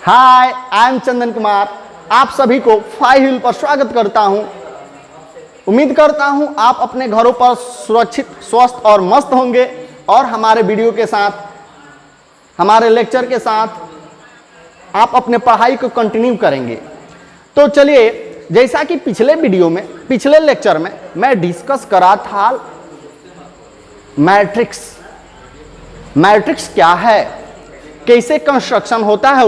Hi, I am Chandan Kumar. आप सभी को फाइव हिल पर स्वागत करता हूं। उम्मीद करता हूं आप अपने घरों पर सुरक्षित, स्वस्थ और मस्त होंगे और हमारे वीडियो के साथ, हमारे लेक्चर के साथ आप अपने पढ़ाई को कंटिन्यू करेंगे। तो चलिए, जैसा कि पिछले वीडियो में, पिछले लेक्चर में मैं डिस्कस करा था मैट्रिक्स। मैट्रिक्स क्या है, कैसे कंस्ट्रक्शन होता है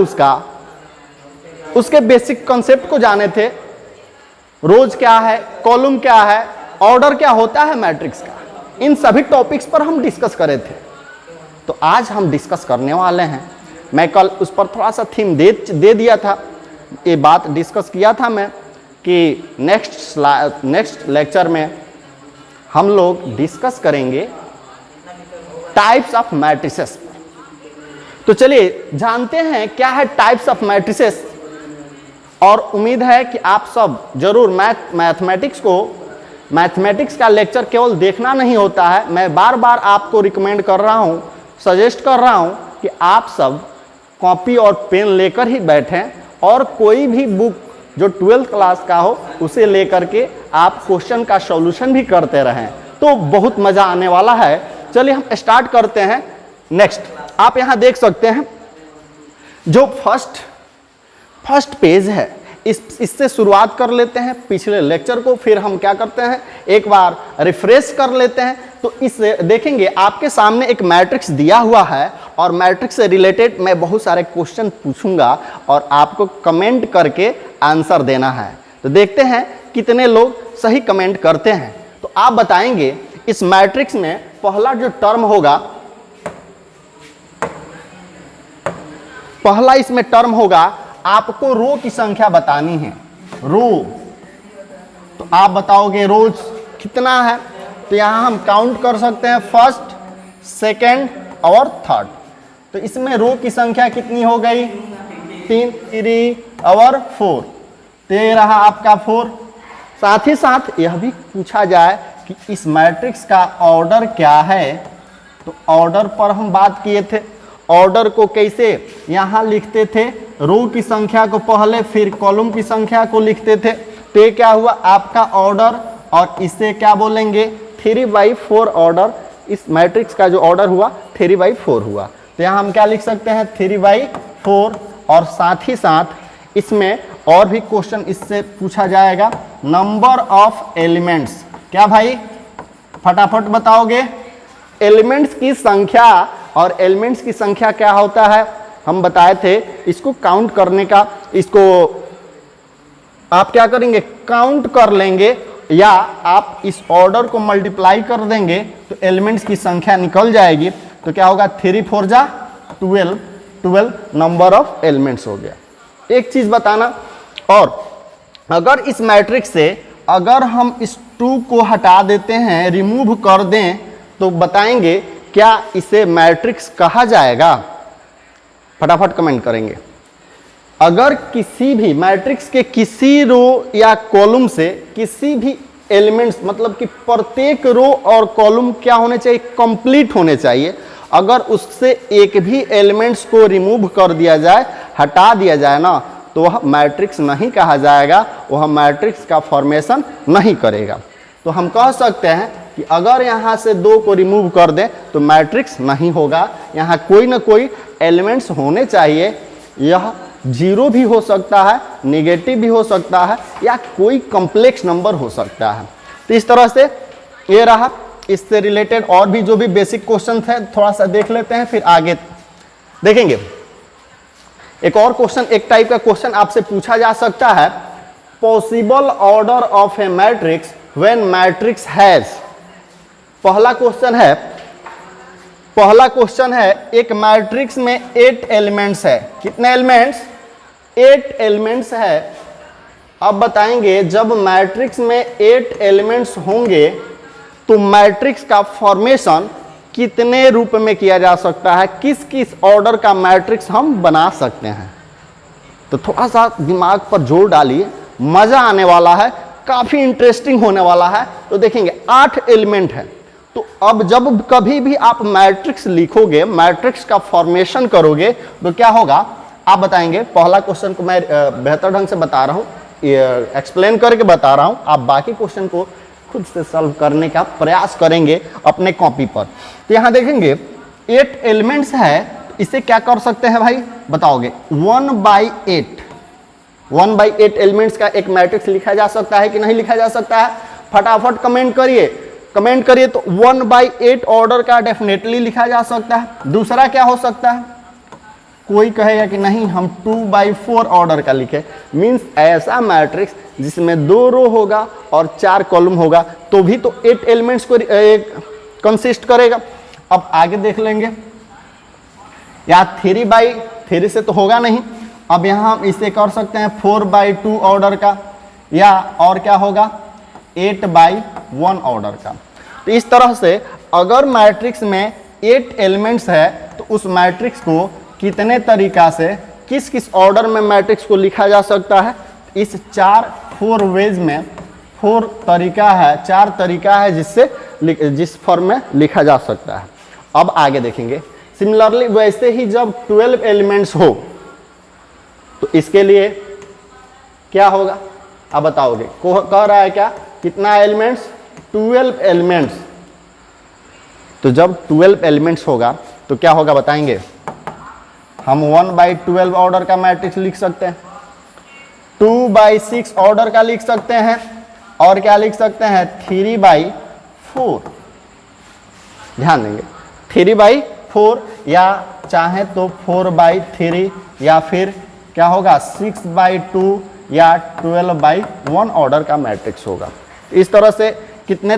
उसके बेसिक कॉन्सेप्ट को जाने थे। रोज क्या है, कॉलम क्या है, ऑर्डर क्या होता है मैट्रिक्स का, इन सभी टॉपिक्स पर हम डिस्कस करे थे। तो आज हम डिस्कस करने वाले हैं। मैं कल उस पर थोड़ा सा थीम दे दिया था, ये बात डिस्कस किया था मैं कि नेक्स्ट लेक्चर में हम लोग डिस्कस करेंगे टाइप्स ऑफ मैट्रिसेस। तो चलिए जानते हैं क्या है टाइप्स ऑफ मैट्रिसेस। और उम्मीद है कि आप सब जरूर मैथमेटिक्स का लेक्चर केवल देखना नहीं होता है। मैं बार बार आपको रिकमेंड कर रहा हूं, सजेस्ट कर रहा हूं कि आप सब कॉपी और पेन लेकर ही बैठें और कोई भी बुक जो 12th क्लास का हो उसे लेकर के आप क्वेश्चन का सॉल्यूशन भी करते रहें, तो बहुत मजा आने वाला है। चलिए हम स्टार्ट करते हैं। नेक्स्ट आप यहां देख सकते हैं जो फर्स्ट पेज है, इससे शुरुआत कर लेते हैं पिछले लेक्चर को। फिर हम क्या करते हैं, एक बार रिफ्रेश कर लेते हैं। तो इससे देखेंगे आपके सामने एक मैट्रिक्स दिया हुआ है और मैट्रिक्स से रिलेटेड मैं बहुत सारे क्वेश्चन पूछूंगा और आपको कमेंट करके आंसर देना है। तो देखते हैं कितने लोग सही कमेंट करते हैं। तो आप बताएंगे इस मैट्रिक्स में पहला जो टर्म होगा, पहला इसमें टर्म होगा, आपको रो की संख्या बतानी है। रो, तो आप बताओगे रोज कितना है। तो यहां हम काउंट कर सकते हैं फर्स्ट, सेकंड और थर्ड। तो इसमें रो की संख्या कितनी हो गई, 3 और 4। तो ये रहा आपका 4। साथ ही साथ यह भी पूछा जाए कि इस मैट्रिक्स का ऑर्डर क्या है। तो ऑर्डर पर हम बात किए थे। ऑर्डर को कैसे यहां लिखते थे, रो की संख्या को पहले, फिर कॉलम की संख्या को लिखते थे। तो ये क्या हुआ आपका ऑर्डर, और इससे क्या बोलेंगे 3/4 ऑर्डर। इस मैट्रिक्स का जो ऑर्डर हुआ 3/4 हुआ। तो यहां हम क्या लिख सकते हैं 3/4। और साथ ही साथ इसमें और भी क्वेश्चन इससे पूछा जाएगा, नंबर ऑफ एलिमेंट्स। क्या भाई, फटाफट बताओगे एलिमेंट्स की संख्या। और एलिमेंट्स की संख्या क्या होता है, हम बताए थे इसको काउंट करने का। इसको आप क्या करेंगे, काउंट कर लेंगे या आप इस ऑर्डर को मल्टीप्लाई कर देंगे तो एलिमेंट्स की संख्या निकल जाएगी। तो क्या होगा 3 4 जा 12 नंबर ऑफ एलिमेंट्स हो गया। एक चीज बताना, और अगर इस मैट्रिक्स से अगर हम इस 2 को हटा देते हैं, रिमूव कर दें, तो बताएंगे क्या इसे मैट्रिक्स कहा जाएगा। फटाफट कमेंट करेंगे। अगर किसी भी मैट्रिक्स के किसी रो या कॉलम से किसी भी एलिमेंट्स, मतलब कि प्रत्येक रो और कॉलम क्या होने चाहिए, कंप्लीट होने चाहिए। अगर उससे एक भी एलिमेंट्स को रिमूव कर दिया जाए, हटा दिया जाए ना, तो वह मैट्रिक्स नहीं कहा जाएगा, वह मैट्रिक्स का फॉर्मेशन नहीं करेगा। तो हम कह सकते हैं कि अगर यहाँ से 2 को रिमूव कर दें तो मैट्रिक्स नहीं होगा। यहाँ कोई ना कोई एलिमेंट्स होने चाहिए। यह 0 भी हो सकता है, नेगेटिव भी हो सकता है, या कोई कॉम्प्लेक्स नंबर हो सकता है। तो इस तरह से ये रहा। इससे रिलेटेड और भी जो भी बेसिक क्वेश्चन है थोड़ा सा देख लेते हैं, फिर आगे देखेंगे। एक और क्वेश्चन, एक टाइप का क्वेश्चन आपसे पूछा जा सकता है, possible order of A matrix when matrix has. पहला क्वेश्चन है एक मैट्रिक्स में 8 एलिमेंट्स है। कितने एलिमेंट्स, 8 एलिमेंट्स है। अब बताएंगे जब मैट्रिक्स में 8 एलिमेंट्स होंगे तो मैट्रिक्स का फॉर्मेशन कितने रूप में किया जा सकता है, किस किस ऑर्डर का मैट्रिक्स हम बना सकते हैं। तो थोड़ा सा दिमाग पर जोर डालिए, मजा आने वाला है, काफी इंटरेस्टिंग होने वाला है। तो देखेंगे 8 एलिमेंट है। तो अब जब कभी भी आप मैट्रिक्स लिखोगे, मैट्रिक्स का फॉर्मेशन करोगे, तो क्या होगा, आप बताएंगे। पहला क्वेश्चन को मैं बेहतर ढंग से बता रहा हूँ, एक्सप्लेन करके बता रहा हूँ, आप बाकी क्वेश्चन को खुद से सॉल्व करने का प्रयास करेंगे अपने कॉपी पर। तो यहाँ देखेंगे 8 एलिमेंट्स है, इसे क्या कर सकते हैं भाई बताओगे? 1/8 एलिमेंट्स का एक मैट्रिक्स लिखा जा सकता है कि नहीं लिखा जा सकता है? फटाफट कमेंट करिए, कमेंट करिए। तो 1/8 ऑर्डर का डेफिनेटली लिखा जा सकता है। दूसरा क्या हो सकता है? कोई कहेगा कि नहीं हम 2/4 ऑर्डर का लिखे, मींस ऐसा मैट्रिक्स जिसमें 2 रो होगा और 4 कॉलम होगा, तो भी तो 8 एलिमेंट्स को कंसिस्ट करेगा। अब आगे देख लेंगे, या 3/3 से तो होगा नहीं। अब यहाँ हम इसे कर सकते हैं 4/2 ऑर्डर का, या और क्या होगा 8/1 ऑर्डर का। तो इस तरह से अगर मैट्रिक्स में 8 एलिमेंट्स है तो उस मैट्रिक्स को कितने तरीका से, किस किस ऑर्डर में मैट्रिक्स को लिखा जा सकता है? इस 4 वेज में 4 तरीका है, 4 तरीका है जिस फॉर्म में लिखा जा सकता है। अब आगे देखेंगे। सिमिलरली वैसे ही जब 12 एलिमेंट्स हो तो इसके लिए क्या होगा आप बताओगे? कह रहा है क्या, कितना एलिमेंट्स? 12 एलिमेंट्स। तो जब 12 एलिमेंट्स होगा तो क्या होगा बताएंगे? हम 1/12 ऑर्डर का मैट्रिक्स लिख सकते हैं, 2/6 ऑर्डर का लिख सकते हैं, और क्या लिख सकते हैं 3/4। ध्यान देंगे 3/4, या चाहे तो 4/3, या फिर क्या होगा 6/2 या 12/1 ऑर्डर का मैट्रिक्स होगा। इस तरह से कितने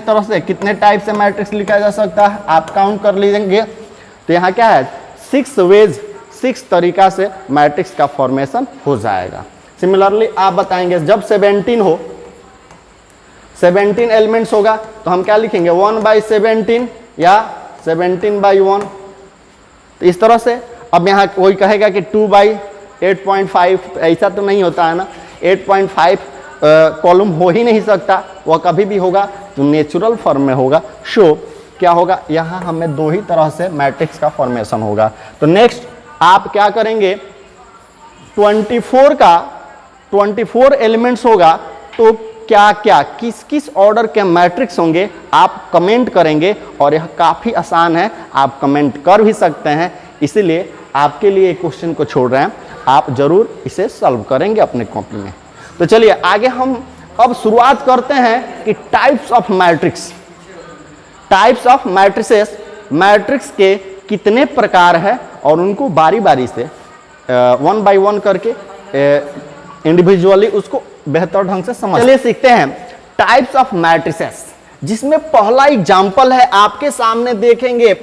टाइप से मैट्रिक्स लिखा जा सकता है आप काउंट कर लीजिए। तो यहाँ क्या है 6 तरीका से मैट्रिक्स का फॉर्मेशन हो जाएगा। सिमिलरली आप बताएंगे जब 17 एलिमेंट्स होगा तो हम क्या लिखेंगे 1/17 या 17/1। तो इस तरह से अब यहाँ कोई कहेगा कि 2/8.5, ऐसा तो नहीं होता है ना, 8.5 कॉलम हो ही नहीं सकता, वह कभी भी होगा तो नेचुरल फॉर्म में होगा। शो क्या होगा, यहाँ हमें 2 ही तरह से मैट्रिक्स का फॉर्मेशन होगा। तो नेक्स्ट आप क्या करेंगे, 24 एलिमेंट्स होगा तो क्या क्या किस किस ऑर्डर के मैट्रिक्स होंगे आप कमेंट करेंगे, और यह काफ़ी आसान है, आप कमेंट कर भी सकते हैं। इसीलिए आपके लिए एक क्वेश्चन को छोड़ रहे हैं, आप जरूर इसे सॉल्व करेंगे अपने कॉपी में। तो चलिए आगे हम अब शुरुआत करते हैं कि types of matrix. Types of matrices, matrix के कितने प्रकार है और उनको बारी बारी से 1 by 1 करके इंडिविजुअली उसको बेहतर ढंग से समझ। चलिए सीखते हैं टाइप्स ऑफ मैट्रिसेस, जिसमें पहला एग्जाम्पल है आपके सामने देखेंगे।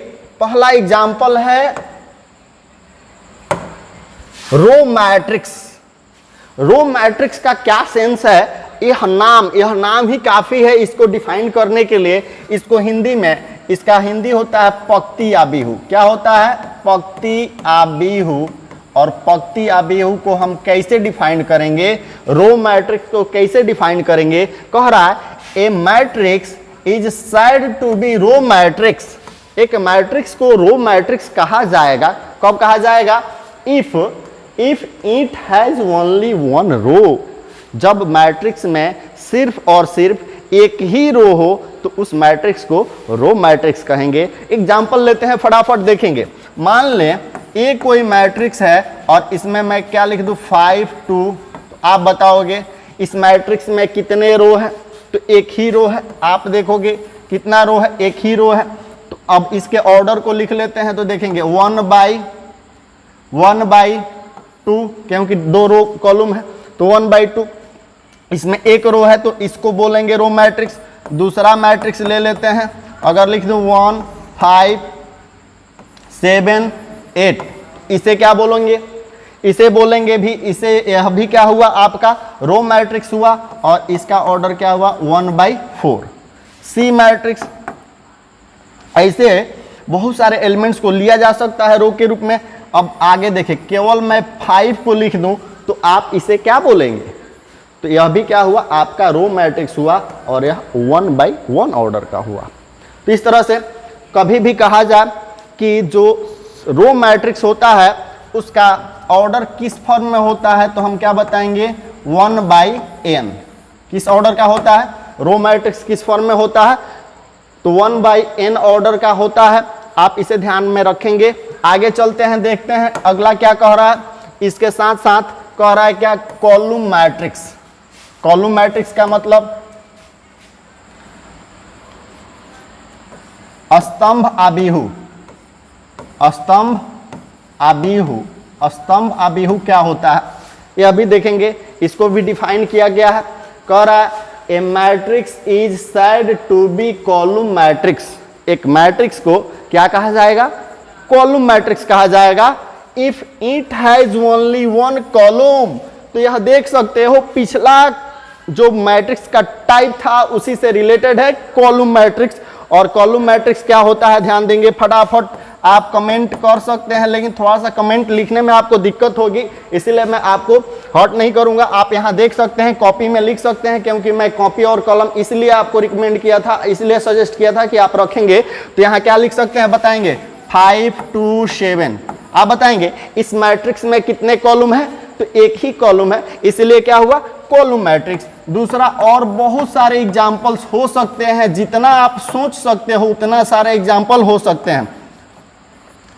पहला एग्जाम्पल है रो मैट्रिक्स। रो मैट्रिक्स का क्या सेंस है, यह नाम ही काफी है इसको डिफाइन करने के लिए। इसको हिंदी में, इसका हिंदी होता है पक्ति आबिहू। क्या होता है? पक्ति आबिहू। और पक्ति आबिहू को हम कैसे डिफाइन करेंगे, रो मैट्रिक्स को कैसे डिफाइन करेंगे? कह रहा है a matrix is said to be row matrix. एक मैट्रिक्स को रो मैट्रिक्स कहा जाएगा। कब कहा जाएगा? If it has only 1 row. जब मैट्रिक्स में सिर्फ और सिर्फ एक ही रो हो तो उस मैट्रिक्स को रो मैट्रिक्स कहेंगे। एग्जाम्पल लेते हैं, फटाफट देखेंगे। मान लें ये कोई मैट्रिक्स है और इसमें मैं क्या लिख दूं 5 2। तो आप बताओगे इस मैट्रिक्स में कितने रो है? तो एक ही रो है। आप देखोगे कितना रो है? एक ही रो है। तो अब इसके ऑर्डर को लिख लेते हैं, तो देखेंगे 1/2, क्योंकि 2 रो कॉलम है तो 1/2। इसमें एक रो है तो इसको बोलेंगे रो मैट्रिक्स। दूसरा मैट्रिक्स ले लेते हैं, अगर लिख दूं 1 5 7 8, इसे क्या बोलेंगे? इसे बोलेंगे भी, इसे यह भी क्या हुआ आपका रो मैट्रिक्स हुआ, और इसका ऑर्डर क्या हुआ 1/4। C matrix. ऐसे बहुत सारे एलिमेंट्स को लिया जा सकता है रो के रूप में। अब आगे देखें, केवल मैं 5 को लिख दूं तो आप इसे क्या बोलेंगे? तो यह भी क्या हुआ आपका रो मैट्रिक्स हुआ, और यह 1/1 ऑर्डर का हुआ। तो इस तरह से कभी भी कहा जाए कि जो रो मैट्रिक्स होता है उसका ऑर्डर किस फॉर्म में होता है, तो हम क्या बताएंगे 1/n। किस ऑर्डर का होता है, रो मैट्रिक्स किस फॉर्म में होता है, तो 1/n ऑर्डर का होता है। आप इसे ध्यान में रखेंगे। आगे चलते हैं, देखते हैं अगला क्या कह रहा है। इसके साथ साथ कह रहा है क्या, कॉलम मैट्रिक्स। कॉलम मैट्रिक्स का मतलब स्तंभ आबिहू। स्तंभ आबिहू, स्तंभ आबिहू क्या होता है यह भी देखेंगे। इसको भी डिफाइन किया गया है। कह रहा है a matrix is said to be column matrix. एक मैट्रिक्स को क्या कहा जाएगा, कॉलम मैट्रिक्स कहा जाएगा if it has only one column. तो यह देख सकते हो पिछला जो मैट्रिक्स का टाइप था उसी से रिलेटेड है कॉलम मैट्रिक्स। और कॉलम मैट्रिक्स क्या होता है ध्यान देंगे, फटाफट आप कमेंट कर सकते हैं, लेकिन थोड़ा सा कमेंट लिखने में आपको दिक्कत होगी, इसीलिए मैं आपको हर्ट नहीं करूंगा। आप यहां देख सकते हैं, कॉपी में लिख सकते हैं, क्योंकि मैं कॉपी और कलम इसलिए आपको रिकमेंड किया था, इसलिए सजेस्ट किया था कि आप रखेंगे। तो यहां क्या लिख सकते हैं बताएंगे 5 2 7। आप बताएंगे इस मैट्रिक्स में कितने कॉलम है, तो एक ही कॉलम है, इसलिए क्या हुआ कॉलम मैट्रिक्स। दूसरा और बहुत सारे एग्जाम्पल्स हो सकते हैं, जितना आप सोच सकते हो उतना सारे एग्जाम्पल हो सकते हैं।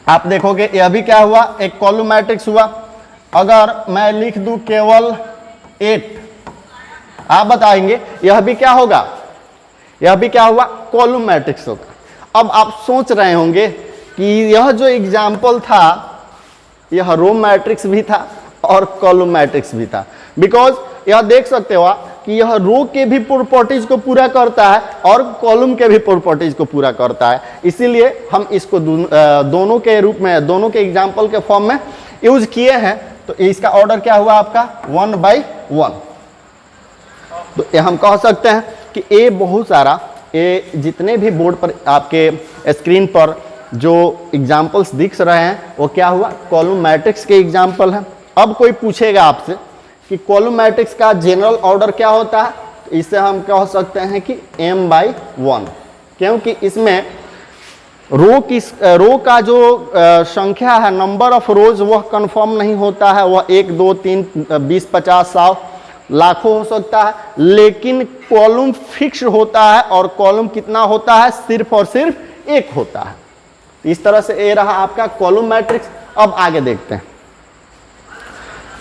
आप देखोगे यह भी क्या हुआ, एक कॉलम मैट्रिक्स हुआ। अगर मैं लिख दूं केवल 8, आप बताएंगे यह भी क्या होगा, यह भी क्या हुआ कॉलम मैट्रिक्स होगा। अब आप सोच रहे होंगे कि यह जो एग्जाम्पल था यह रो मैट्रिक्स भी था और कॉलम मैट्रिक्स भी था, बिकॉज यह देख सकते हो कि यह रो के भी प्रॉपर्टीज को पूरा करता है और कॉलम के भी प्रॉपर्टीज को पूरा करता है। इसीलिए हम इसको दोनों के रूप में, दोनों के एग्जाम्पल के फॉर्म में यूज किए हैं। तो इसका ऑर्डर क्या हुआ आपका 1/1। तो ये हम कह सकते हैं कि ये बहुत सारा, ये जितने भी बोर्ड पर आपके स्क्रीन पर जो एग्जाम्पल्स दिख रहे हैं वो क्या हुआ कॉलम मैट्रिक्स के एग्जाम्पल हैं। अब कोई पूछेगा आपसे कि कॉलम मैट्रिक्स का जनरल ऑर्डर क्या होता है, तो इसे हम कह सकते हैं कि m/1, क्योंकि इसमें रो का जो संख्या है, नंबर ऑफ रोज, वह कंफर्म नहीं होता है। वह 1 2 3 20 50 100 लाखों हो सकता है, लेकिन कॉलम फिक्स होता है। और कॉलम कितना होता है, सिर्फ और सिर्फ एक होता है। इस तरह से ये रहा आपका कॉलम मैट्रिक्स। अब आगे देखते हैं,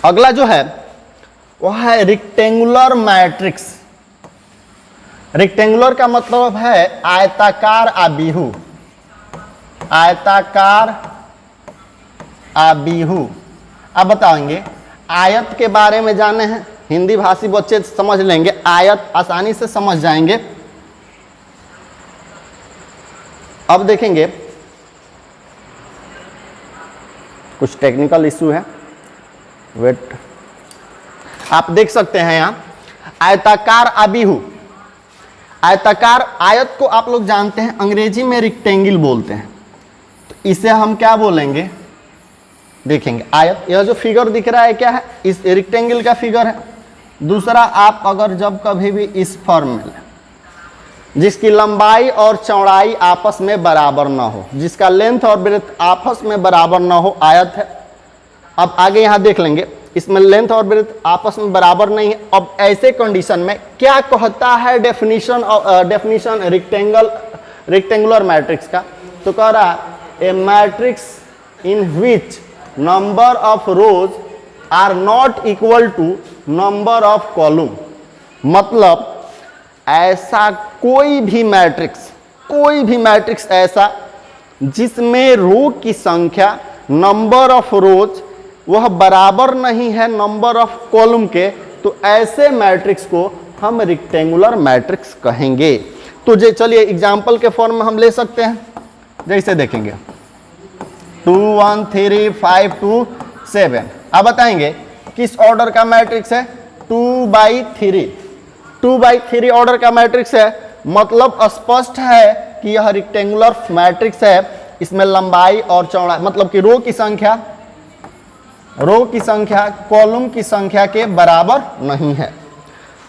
अगला जो है वह है रेक्टेंगुलर मैट्रिक्स। रेक्टेंगुलर का मतलब है आयताकार आबिहू। आयताकार आबिहू। अब बताएंगे आयत के बारे में जाने हैं, हिंदी भाषी बच्चे समझ लेंगे, आयत आसानी से समझ जाएंगे। अब देखेंगे कुछ टेक्निकल इशू है, वेट। आप देख सकते हैं यहां आयताकार आबिहू। आयताकार, आयत को आप लोग जानते हैं अंग्रेजी में रेक्टेंगल बोलते हैं, तो इसे हम क्या बोलेंगे देखेंगे। आयत, यह जो फिगर दिख रहा है क्या है, इस रेक्टेंगल का फिगर है। दूसरा, आप अगर जब कभी भी इस फॉर्म में जिसकी लंबाई और चौड़ाई आपस में बराबर ना हो, जिसका लेंथ और ब्रेथ आपस में बराबर ना हो, आयत है। अब आगे यहां देख लेंगे, इसमें लेंथ और ब्रेथ आपस में बराबर नहीं है। अब ऐसे कंडीशन में क्या कहता है डेफिनेशन रेक्टेंगुलर मैट्रिक्स का, तो कह रहा है a matrix in which number of rows are not equal to number of column. मतलब ऐसा कोई भी मैट्रिक्स ऐसा जिसमें रो की संख्या, नंबर ऑफ रोज वह बराबर नहीं है नंबर ऑफ कॉलम के, तो ऐसे मैट्रिक्स को हम रेक्टेंगुलर मैट्रिक्स कहेंगे। तो चलिए एग्जाम्पल के फॉर्म में हम ले सकते हैं, जैसे देखेंगे 2 1 3 5 2 7। अब बताएंगे किस ऑर्डर का मैट्रिक्स है, 2/3। 2/3 ऑर्डर का मैट्रिक्स है, मतलब स्पष्ट है कि यह रेक्टेंगुलर मैट्रिक्स है। इसमें लंबाई और चौड़ाई, मतलब कि रो की संख्या कॉलम की संख्या के बराबर नहीं है।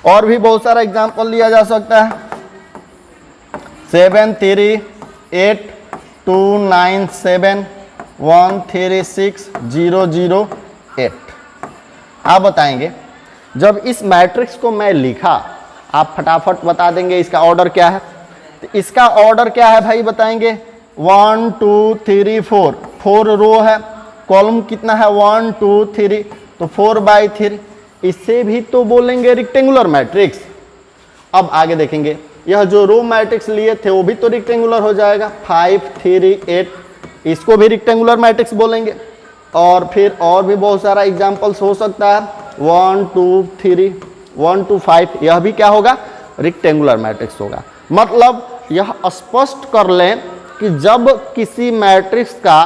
और भी बहुत सारा एग्जांपल लिया जा सकता है, 7 3 8 2 9 7 1 3 6 0 0 8। आप बताएंगे जब इस मैट्रिक्स को मैं लिखा, आप फटाफट बता देंगे इसका ऑर्डर क्या है। तो इसका ऑर्डर क्या है भाई बताएंगे, 1 2 3 4, 4 रो है, कॉलम कितना है 1 2 3, तो 4/3। इससे भी तो बोलेंगे रेक्टेंगुलर मैट्रिक्स। अब आगे देखेंगे, यह जो रो मैट्रिक्स लिए थे वो भी तो रेक्टेंगुलर हो जाएगा, 5 3 8, इसको भी रेक्टेंगुलर मैट्रिक्स बोलेंगे। और फिर और भी बहुत सारा एग्जांपल्स हो सकता है, 1 2 3 1 2 5, यह भी क्या होगा, रेक्टेंगुलर मैट्रिक्स होगा। मतलब यह स्पष्ट कर लें कि जब किसी मैट्रिक्स का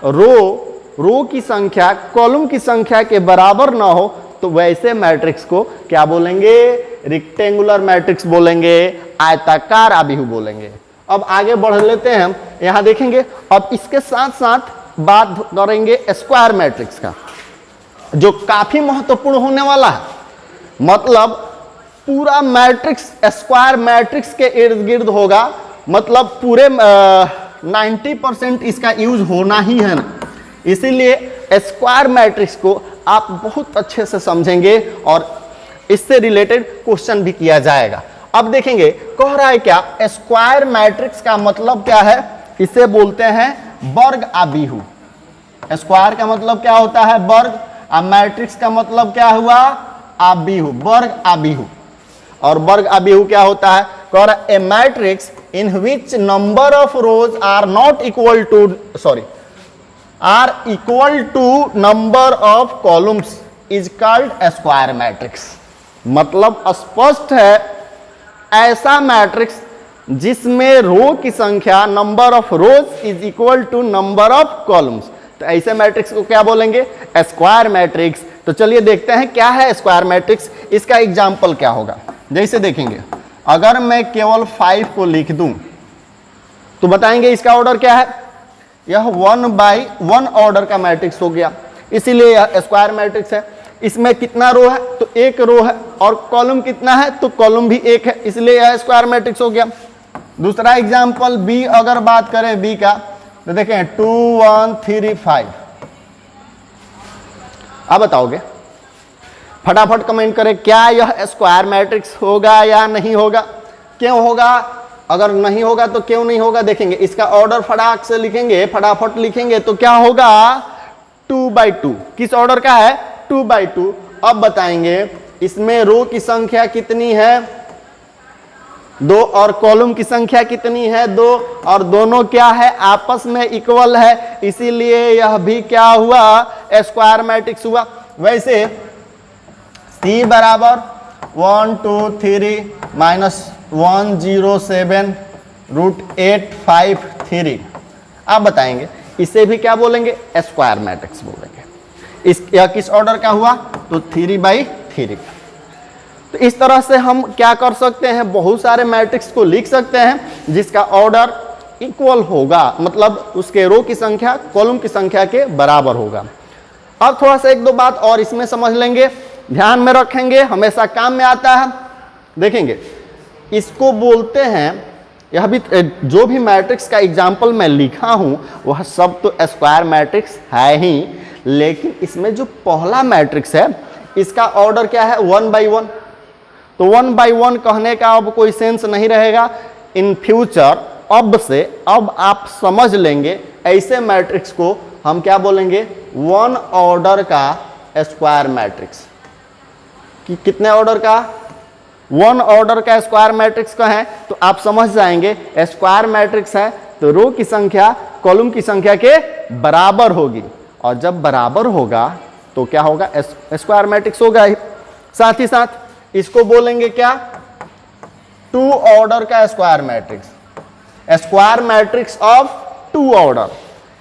रो की संख्या कॉलम की संख्या के बराबर ना हो तो वैसे मैट्रिक्स को क्या बोलेंगे, रेक्टेंगुलर मैट्रिक्स बोलेंगे, आयताकार आबिहू बोलेंगे। अब आगे बढ़ लेते हैं हम, यहां देखेंगे। अब इसके साथ साथ बात करेंगे स्क्वायर मैट्रिक्स का, जो काफी महत्वपूर्ण होने वाला है। मतलब पूरा मैट्रिक्स स्क्वायर मैट्रिक्स के इर्द गिर्द होगा, मतलब पूरे 90% इसका यूज होना ही है ना। इसीलिए स्क्वायर मैट्रिक्स को आप बहुत अच्छे से समझेंगे और इससे रिलेटेड क्वेश्चन भी किया जाएगा। अब देखेंगे कह रहा है क्या, स्क्वायर मैट्रिक्स का मतलब क्या है, इसे बोलते हैं वर्ग आबिहू। स्क्वायर का मतलब क्या होता है, वर्ग। अब मैट्रिक्स का मतलब क्या हुआ, आबिहू, वर्ग आबिहू। और वर्ग आबिहू क्या होता है, कह रहा है a matrix in which number of rows are not equal to are equal to number of columns is called square matrix। मतलब स्पष्ट है, ऐसा मैट्रिक्स जिसमें रो की संख्या number of rows is equal to number of columns, तो ऐसे matrix को क्या बोलेंगे, स्क्वायर मैट्रिक्स। तो चलिए देखते हैं क्या है स्क्वायर मैट्रिक्स, इसका एग्जाम्पल क्या होगा। जैसे देखेंगे, अगर मैं केवल 5 को लिख दूं तो बताएंगे इसका ऑर्डर क्या है, यह 1/1 ऑर्डर का मैट्रिक्स हो गया, इसीलिए यह स्क्वायर मैट्रिक्स है। इसमें कितना रो है, तो एक रो है, और कॉलम कितना है, तो कॉलम भी एक है, इसलिए यह स्क्वायर मैट्रिक्स हो गया। दूसरा एग्जांपल बी, अगर बात करें बी का, तो देखें 2 1 3 5। आप बताओगे, फटाफट कमेंट करें, क्या यह स्क्वायर मैट्रिक्स होगा या नहीं होगा, क्यों होगा, अगर नहीं होगा तो क्यों नहीं होगा। देखेंगे इसका ऑर्डर फटाक से लिखेंगे, फटाफट लिखेंगे तो क्या होगा, 2/2। किस ऑर्डर का है, 2/2। अब बताएंगे इसमें रो की संख्या कितनी है, 2, और कॉलम की संख्या कितनी है, 2, और दोनों क्या है, आपस में इक्वल है, इसीलिए यह भी क्या हुआ, स्क्वायर मैट्रिक्स हुआ। वैसे C बराबर 1 2 3 -1 0 7 √853। आप बताएंगे इसे भी क्या बोलेंगे, स्क्वायर मैट्रिक्स बोलेंगे। यह किस ऑर्डर का हुआ, तो 3/3। तो इस तरह से हम क्या कर सकते हैं, बहुत सारे मैट्रिक्स को लिख सकते हैं जिसका ऑर्डर इक्वल होगा, मतलब उसके रो की संख्या कॉलम की संख्या के बराबर होगा। अब थोड़ा सा एक दो बात और इसमें समझ लेंगे, ध्यान में रखेंगे, हमेशा काम में आता है। देखेंगे इसको बोलते हैं, यह भी जो भी मैट्रिक्स का एग्जाम्पल मैं लिखा हूं वह सब तो स्क्वायर मैट्रिक्स है ही, लेकिन इसमें जो पहला मैट्रिक्स है इसका ऑर्डर क्या है, 1/1। तो 1/1 कहने का अब कोई सेंस नहीं रहेगा इन फ्यूचर। अब से अब आप समझ लेंगे, ऐसे मैट्रिक्स को हम क्या बोलेंगे, 1 ऑर्डर का स्क्वायर मैट्रिक्स। कि कितने ऑर्डर का, 1 ऑर्डर का स्क्वायर मैट्रिक्स का है, तो आप समझ जाएंगे स्क्वायर मैट्रिक्स है तो रो की संख्या कॉलम की संख्या के बराबर होगी, और जब बराबर होगा तो क्या होगा, स्क्वायर मैट्रिक्स होगा ही। साथ ही साथ इसको बोलेंगे क्या, 2 ऑर्डर का square matrix, square matrix of 2 order,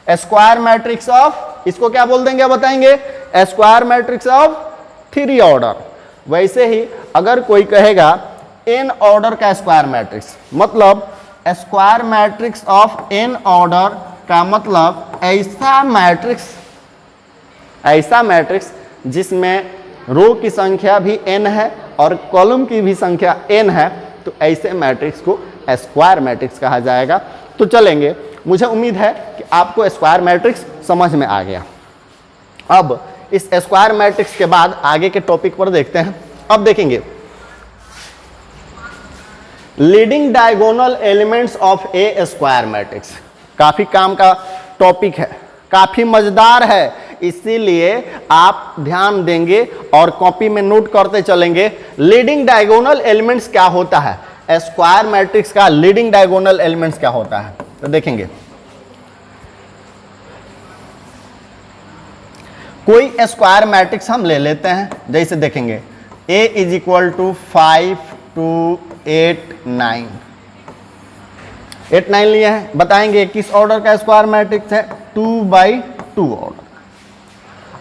square matrix of, इसको क्या बोल देंगे बताएंगे, स्क्वायर मैट्रिक्स ऑफ 3 ऑर्डर। वैसे ही अगर कोई कहेगा n ऑर्डर का स्क्वायर मैट्रिक्स, मतलब square matrix of n order का मतलब ऐसा मैट्रिक्स जिसमें रो की संख्या भी n है और कॉलम की भी संख्या n है, तो ऐसे मैट्रिक्स को स्क्वायर मैट्रिक्स कहा जाएगा। तो चलेंगे, मुझे उम्मीद है कि आपको स्क्वायर मैट्रिक्स समझ में आ गया। अब इस स्क्वायर मैट्रिक्स के बाद आगे के टॉपिक पर देखते हैं। अब देखेंगे leading diagonal elements of A square matrix. काफी काम का टॉपिक है, काफी मजेदार है, इसीलिए आप ध्यान देंगे और कॉपी में नोट करते चलेंगे। लीडिंग डायगोनल एलिमेंट्स क्या होता है, स्क्वायर मैट्रिक्स का लीडिंग डायगोनल एलिमेंट्स क्या होता है, तो देखेंगे। कोई स्क्वायर मैट्रिक्स हम ले लेते हैं, जैसे देखेंगे A इज इक्वल टू 5 2 8 9 8 9 लिए हैं। बताएंगे किस ऑर्डर का स्क्वायर मैट्रिक्स है, 2/2 ऑर्डर।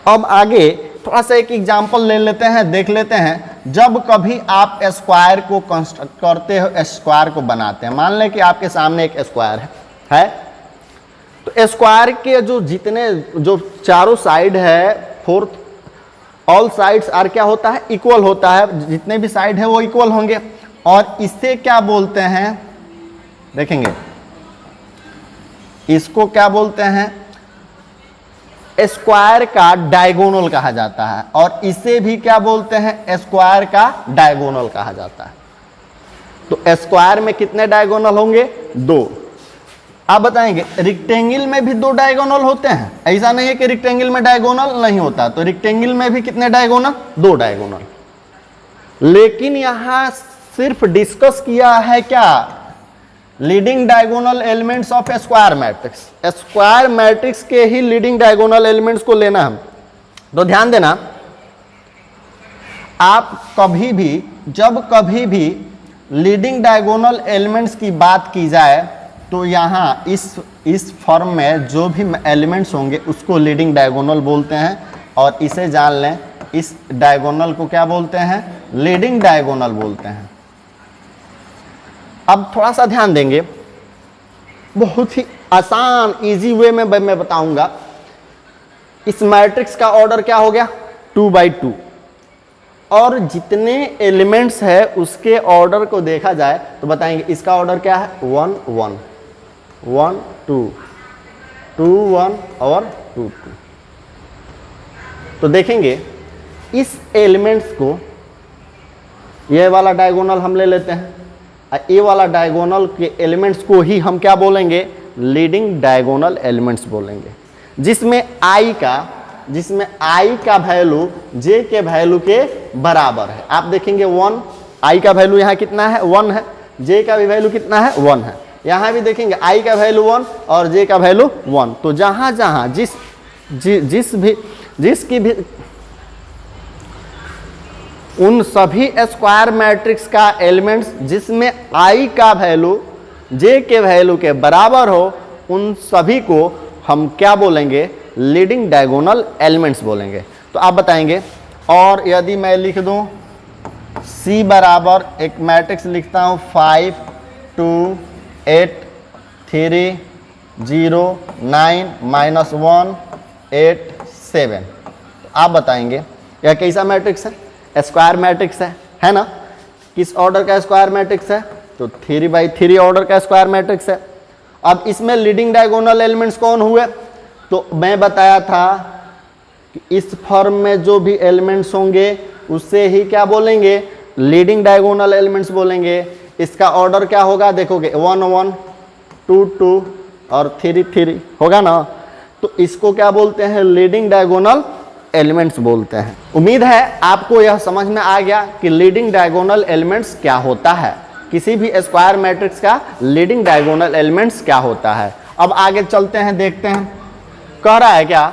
अब आगे थोड़ा सा एक एग्जांपल ले लेते हैं, देख लेते हैं। जब कभी आप स्क्वायर को कंस्ट्रक्ट करते हो, स्क्वायर को बनाते हैं, मान लें कि आपके सामने एक स्क्वायर है तो स्क्वायर के जो चारों साइड है, फोर्थ ऑल साइड्स आर क्या होता है, इक्वल होता है, जितने भी साइड है वो इक्वल होंगे। और इसे क्या बोलते हैं, देखेंगे इसको क्या बोलते हैं, स्क्वायर का डायगोनल कहा जाता है। और इसे भी क्या बोलते हैं, स्क्वायर का डायगोनल कहा जाता है। तो स्क्वायर में कितने डायगोनल होंगे, 2। आप बताएंगे रेक्टेंगल में भी 2 डायगोनल होते हैं, ऐसा नहीं है कि रेक्टेंगल में डायगोनल नहीं होता। तो रेक्टेंगल में भी कितने डायगोनल, 2 डायगोनल। लेकिन यहां सिर्फ डिस्कस किया है क्या, leading diagonal elements of square matrix. Square matrix के ही लीडिंग डायगोनल एलिमेंट्स को लेना हम। तो ध्यान देना, आप कभी भी जब कभी भी लीडिंग डायगोनल एलिमेंट्स की बात की जाए तो यहाँ इस फॉर्म में जो भी एलिमेंट्स होंगे उसको लीडिंग डायगोनल बोलते हैं। और इसे जान लें, इस डायगोनल को क्या बोलते हैं, लीडिंग डायगोनल बोलते हैं। अब थोड़ा सा ध्यान देंगे, बहुत ही आसान इजी वे में मैं बताऊंगा। इस मैट्रिक्स का ऑर्डर क्या हो गया, 2/2। और जितने एलिमेंट्स है उसके ऑर्डर को देखा जाए तो बताएंगे इसका ऑर्डर क्या है, 1 1 1 2 2 1 और 2 2। तो देखेंगे इस एलिमेंट्स को, ये वाला डायगोनल हम ले लेते हैं, ये वाला डायगोनल के एलिमेंट्स को ही हम क्या बोलेंगे, लीडिंग डायगोनल एलिमेंट्स बोलेंगे। जिसमें i का वैल्यू j के वैल्यू के बराबर है। आप देखेंगे 1, i का वैल्यू यहाँ कितना है, 1 है, j का भी वैल्यू कितना है, 1 है। यहाँ भी देखेंगे i का वैल्यू 1 और j का वैल्यू 1। तो जहाँ जहाँ जिसकी भी उन सभी स्क्वायर मैट्रिक्स का एलिमेंट्स जिसमें i का वैल्यू j के वैल्यू के बराबर हो, उन सभी को हम क्या बोलेंगे, लीडिंग डायगोनल एलिमेंट्स बोलेंगे। तो आप बताएंगे, और यदि मैं लिख दूं C बराबर एक मैट्रिक्स लिखता हूं 5 2 8 3 0 9 -1 8 7। तो आप बताएंगे यह कैसा मैट्रिक्स है, स्क्वायर मैट्रिक्स है ना। किस ऑर्डर का स्क्वायर मैट्रिक्स है, तो 3/3 ऑर्डर का स्क्वायर मैट्रिक्स है। अब इसमें लीडिंग डायगोनल एलिमेंट्स कौन हुए, तो मैं बताया था कि इस फॉर्म में जो भी एलिमेंट्स होंगे उससे ही क्या बोलेंगे, लीडिंग डायगोनल एलिमेंट्स बोलेंगे। इसका ऑर्डर क्या होगा, देखोगे 1 1 2 2 और 3 3 होगा ना। तो इसको क्या बोलते हैं, लीडिंग डायगोनल एलिमेंट्स बोलते हैं। उम्मीद है आपको यह समझ में आ गया कि लीडिंग डायगोनल एलिमेंट्स क्या होता है, किसी भी स्क्वायर मैट्रिक्स का लीडिंग डायगोनल एलिमेंट्स क्या होता है। अब आगे चलते हैं, देखते हैं कह रहा है क्या,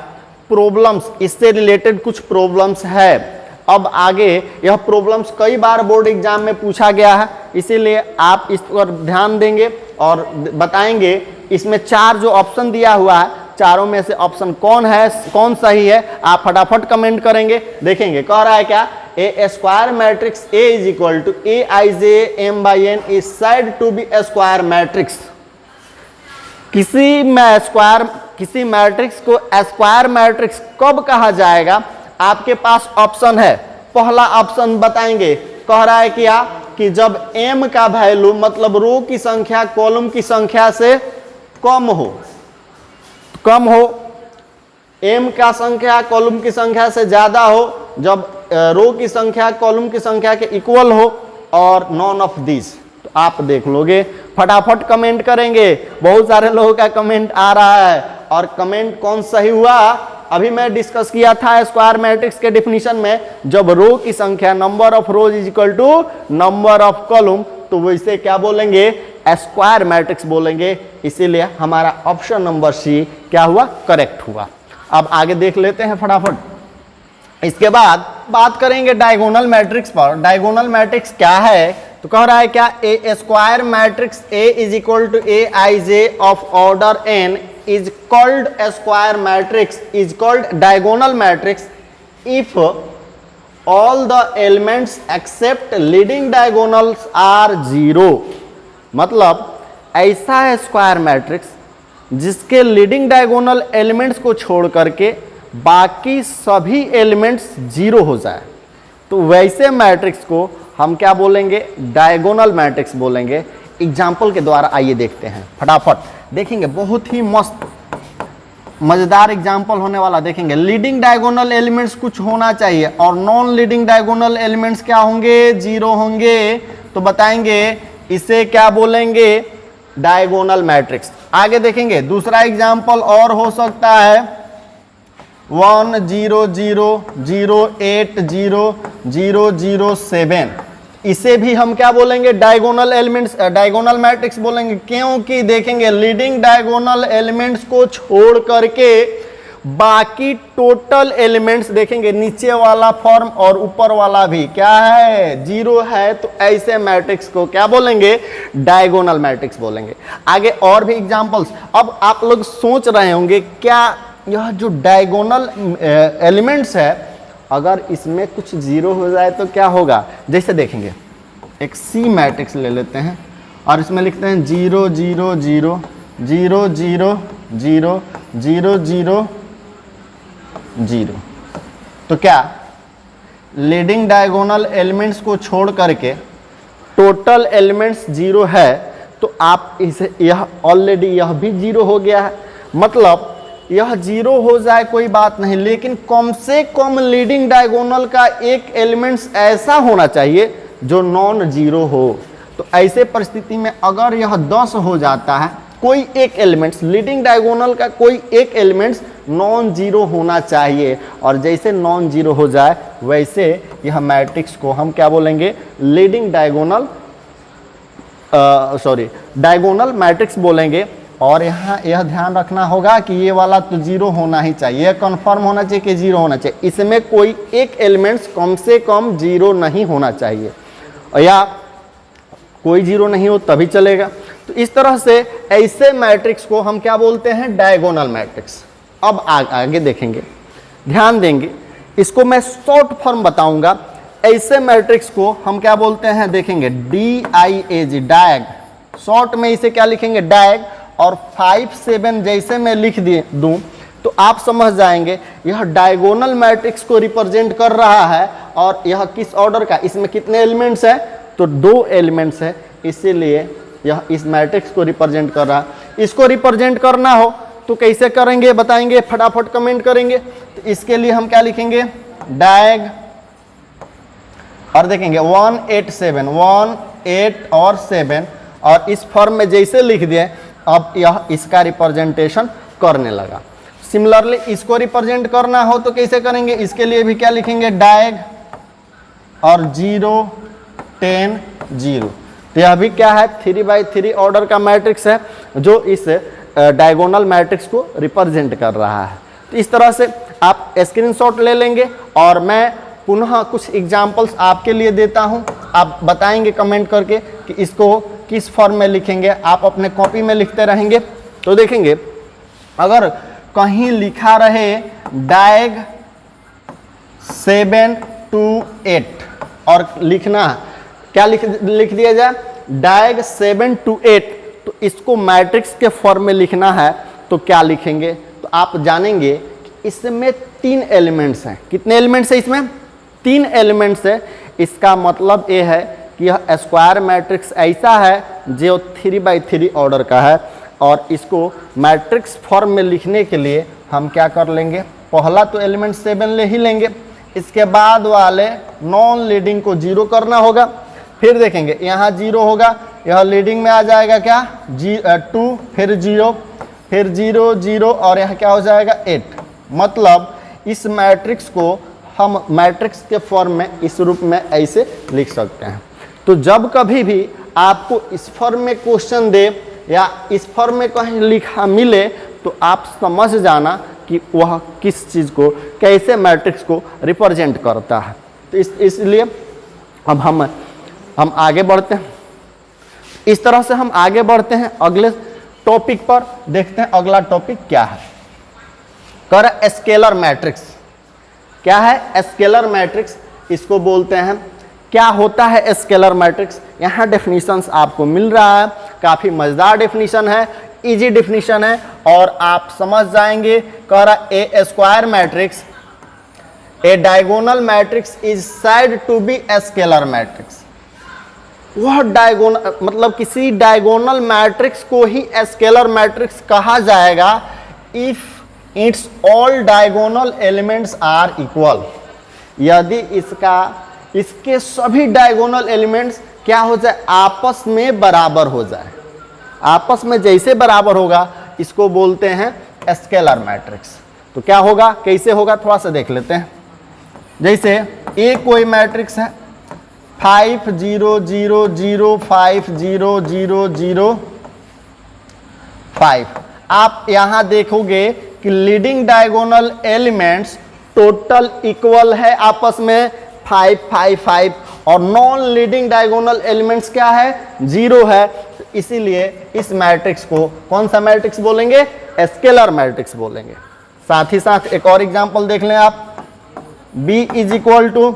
प्रॉब्लम्स, इससे रिलेटेड कुछ प्रॉब्लम्स है। अब आगे यह प्रॉब्लम्स कई बार बोर्ड एग्जाम में पूछा गया है, इसीलिए आप इस पर ध्यान देंगे और बताएंगे इसमें 4 जो ऑप्शन दिया हुआ है, चारों में से ऑप्शन कौन है, कौन सही है, आप फटाफट कमेंट करेंगे। देखेंगे कह रहा है क्या, a square matrix A is equal to Aij m/n is said to be a square matrix. किसी मैट्रिक्स को स्क्वायर मैट्रिक्स कब कहा जाएगा, आपके पास ऑप्शन है। पहला ऑप्शन बताएंगे, कह रहा है क्या कि जब m का वैल्यू मतलब रो की संख्या कॉलम की संख्या से कम हो m का संख्या कॉलम की संख्या से ज्यादा हो, जब रो की संख्या कॉलम की संख्या के इक्वल हो, और नॉन ऑफ दिस। तो आप देख लोगे, फटाफट कमेंट करेंगे। बहुत सारे लोगों का कमेंट आ रहा है, और कमेंट कौन सही हुआ अभी मैं डिस्कस किया था स्क्वायर मैट्रिक्स के डिफिनीशन में, जब रो की संख्या number of rows is equal to number of column, तो वैसे क्या बोलेंगे, स्क्वायर मैट्रिक्स बोलेंगे। इसीलिए हमारा ऑप्शन नंबर सी क्या हुआ, करेक्ट हुआ। अब आगे देख लेते हैं फटाफट। इसके बाद बात करेंगे डायगोनल मैट्रिक्स पर। डायगोनल मैट्रिक्स क्या है, तो कह रहा है क्या, a square matrix A is equal to A I J of order N is called a square matrix, is called diagonal matrix if all the elements except leading diagonals are zero। मतलब ऐसा है square matrix जिसके leading diagonal elements को छोड़ करके बाकी सभी elements zero हो जाए, तो वैसे मैट्रिक्स को हम क्या बोलेंगे, डायगोनल मैट्रिक्स बोलेंगे। एग्जाम्पल के द्वारा आइए देखते हैं, फटाफट देखेंगे, बहुत ही मस्त मजेदार एग्जाम्पल होने वाला। देखेंगे लीडिंग डायगोनल एलिमेंट्स कुछ होना चाहिए, और नॉन लीडिंग डायगोनल एलिमेंट्स क्या होंगे, जीरो होंगे। तो बताएंगे इसे क्या बोलेंगे, डायगोनल मैट्रिक्स। आगे देखेंगे दूसरा एग्जाम्पल और हो सकता है 1 0 0 0 8 0 0 0 7, इसे भी हम क्या बोलेंगे, डायगोनल एलिमेंट्स, डायगोनल मैट्रिक्स बोलेंगे। क्योंकि देखेंगे लीडिंग डायगोनल एलिमेंट्स को छोड़ करके बाकी टोटल एलिमेंट्स, देखेंगे नीचे वाला फॉर्म और ऊपर वाला भी क्या है, जीरो है, तो ऐसे मैट्रिक्स को क्या बोलेंगे, डायगोनल मैट्रिक्स बोलेंगे। आगे और भी एग्जांपल्स। अब आप लोग सोच रहे होंगे क्या यह जो डायगोनल एलिमेंट्स है, अगर इसमें कुछ जीरो हो जाए तो क्या होगा। जैसे देखेंगे एक सी मैट्रिक्स ले लेते हैं और इसमें लिखते हैं 0 0 0 0 0 0 0 0 0। तो क्या लीडिंग डायगोनल एलिमेंट्स को छोड़ करके टोटल एलिमेंट्स जीरो है, तो आप इसे, यह ऑलरेडी यह भी जीरो हो गया है। मतलब यह जीरो हो जाए कोई बात नहीं, लेकिन कम से कम लीडिंग डायगोनल का एक एलिमेंट्स ऐसा होना चाहिए जो नॉन जीरो हो। तो ऐसे परिस्थिति में अगर यह 10 हो जाता है, कोई एक एलिमेंट्स, लीडिंग डायगोनल का कोई एक एलिमेंट्स नॉन जीरो होना चाहिए, और जैसे नॉन जीरो हो जाए वैसे यह मैट्रिक्स को हम क्या बोलेंगे, लीडिंग डायगोनल डायगोनल मैट्रिक्स बोलेंगे। और यहाँ यह ध्यान रखना होगा कि ये वाला तो जीरो होना ही चाहिए, यह कन्फर्म होना चाहिए कि जीरो होना चाहिए, इसमें कोई एक एलिमेंट्स कम से कम जीरो नहीं होना चाहिए, या कोई जीरो नहीं हो तभी चलेगा। तो इस तरह से ऐसे मैट्रिक्स को हम क्या बोलते हैं, डायगोनल मैट्रिक्स। अब आगे देखेंगे, ध्यान देंगे, इसको मैं शॉर्ट फॉर्म बताऊंगा। ऐसे मैट्रिक्स को हम क्या बोलते हैं, देखेंगे DIAG, डायग। शॉर्ट में इसे क्या लिखेंगे, डायग। और 5 7 जैसे मैं लिख दूं तो आप समझ जाएंगे यह डायगोनल मैट्रिक्स को रिप्रेजेंट कर रहा है। और यह किस ऑर्डर का, इसमें कितने एलिमेंट्स हैं, तो 2 एलिमेंट्स है, इसीलिए यह इस मैट्रिक्स को रिप्रेजेंट कर रहा है। इसको रिप्रेजेंट करना हो तो कैसे करेंगे बताएंगे, फटाफट कमेंट करेंगे। तो इसके लिए हम क्या लिखेंगे, डायग, और देखेंगे 1 8 7, 1 8 और 7, और इस फॉर्म में जैसे लिख दिए, अब यह इसका रिप्रेजेंटेशन करने लगा। सिमिलरली इसको रिप्रेजेंट करना हो तो कैसे करेंगे, इसके लिए भी क्या लिखेंगे, डायग और 0 10 0। तो यह भी क्या है, 3x3 ऑर्डर का मैट्रिक्स है जो इस डायगोनल मैट्रिक्स को रिप्रेजेंट कर रहा है। तो इस तरह से आप स्क्रीनशॉट ले लेंगे, और मैं पुनः कुछ एग्जाम्पल्स आपके लिए देता हूं। आप बताएंगे कमेंट करके कि इसको किस फॉर्म में लिखेंगे, आप अपने कॉपी में लिखते रहेंगे। तो देखेंगे अगर कहीं लिखा रहे डायग 7 to 8, और लिखना क्या लिख दिया जाए, डायग 7 to 8, तो इसको मैट्रिक्स के फॉर्म में लिखना है तो क्या लिखेंगे, तो आप जानेंगे कि इसमें 3 एलिमेंट्स हैं। कितने एलिमेंट्स हैं इसमें, 3 एलिमेंट्स है। इसका मतलब ये है कि यह स्क्वायर मैट्रिक्स ऐसा है जो 3x3 ऑर्डर का है। और इसको मैट्रिक्स फॉर्म में लिखने के लिए हम क्या कर लेंगे, पहला तो एलिमेंट 7 ले ही लेंगे, इसके बाद वाले नॉन लीडिंग को 0 करना होगा। फिर देखेंगे यहाँ 0 होगा, यह लीडिंग में आ जाएगा क्या 2, फिर 0, फिर 0 0 और यह क्या हो जाएगा 8। मतलब इस मैट्रिक्स को हम मैट्रिक्स के फॉर्म में इस रूप में ऐसे लिख सकते हैं। तो जब कभी भी आपको इस फॉर्म में क्वेश्चन दे या इस फॉर्म में कहीं लिखा मिले तो आप समझ जाना कि वह किस चीज़ को, कैसे मैट्रिक्स को रिप्रेजेंट करता है। तो इसलिए अब हम आगे बढ़ते हैं। इस तरह से हम आगे बढ़ते हैं अगले टॉपिक पर। देखते हैं अगला टॉपिक क्या है। कर स्केलर मैट्रिक्स क्या है? स्केलर मैट्रिक्स इसको बोलते हैं। क्या होता है स्केलर मैट्रिक्स? यहाँ डेफिनेशंस आपको मिल रहा है, काफ़ी मज़ेदार डेफिनेशन है, इजी डेफिनेशन है और आप समझ जाएंगे। कह रहा a square matrix, a diagonal matrix is said to be a scalar matrix. वह डायगोनल मतलब किसी डायगोनल मैट्रिक्स को ही स्केलर मैट्रिक्स कहा जाएगा if its all diagonal elements are equal. यदि इसके सभी डायगोनल एलिमेंट्स क्या हो जाए, आपस में बराबर हो जाए। आपस में जैसे बराबर होगा इसको बोलते हैं स्केलर मैट्रिक्स। तो क्या होगा, कैसे होगा, थोड़ा सा देख लेते हैं। जैसे ए कोई मैट्रिक्स है 5 0 0 0 5 0 0 0 5। आप यहां देखोगे कि leading diagonal elements total equal है आपस में 5 5 5 और नॉन लीडिंग डायगोनल एलिमेंट्स क्या है 0 है। तो इसीलिए इस मैट्रिक्स को कौन सा मैट्रिक्स बोलेंगे, स्केलर मैट्रिक्स बोलेंगे। साथ ही साथ एक और एग्जांपल देख लें आप, B इज इक्वल टू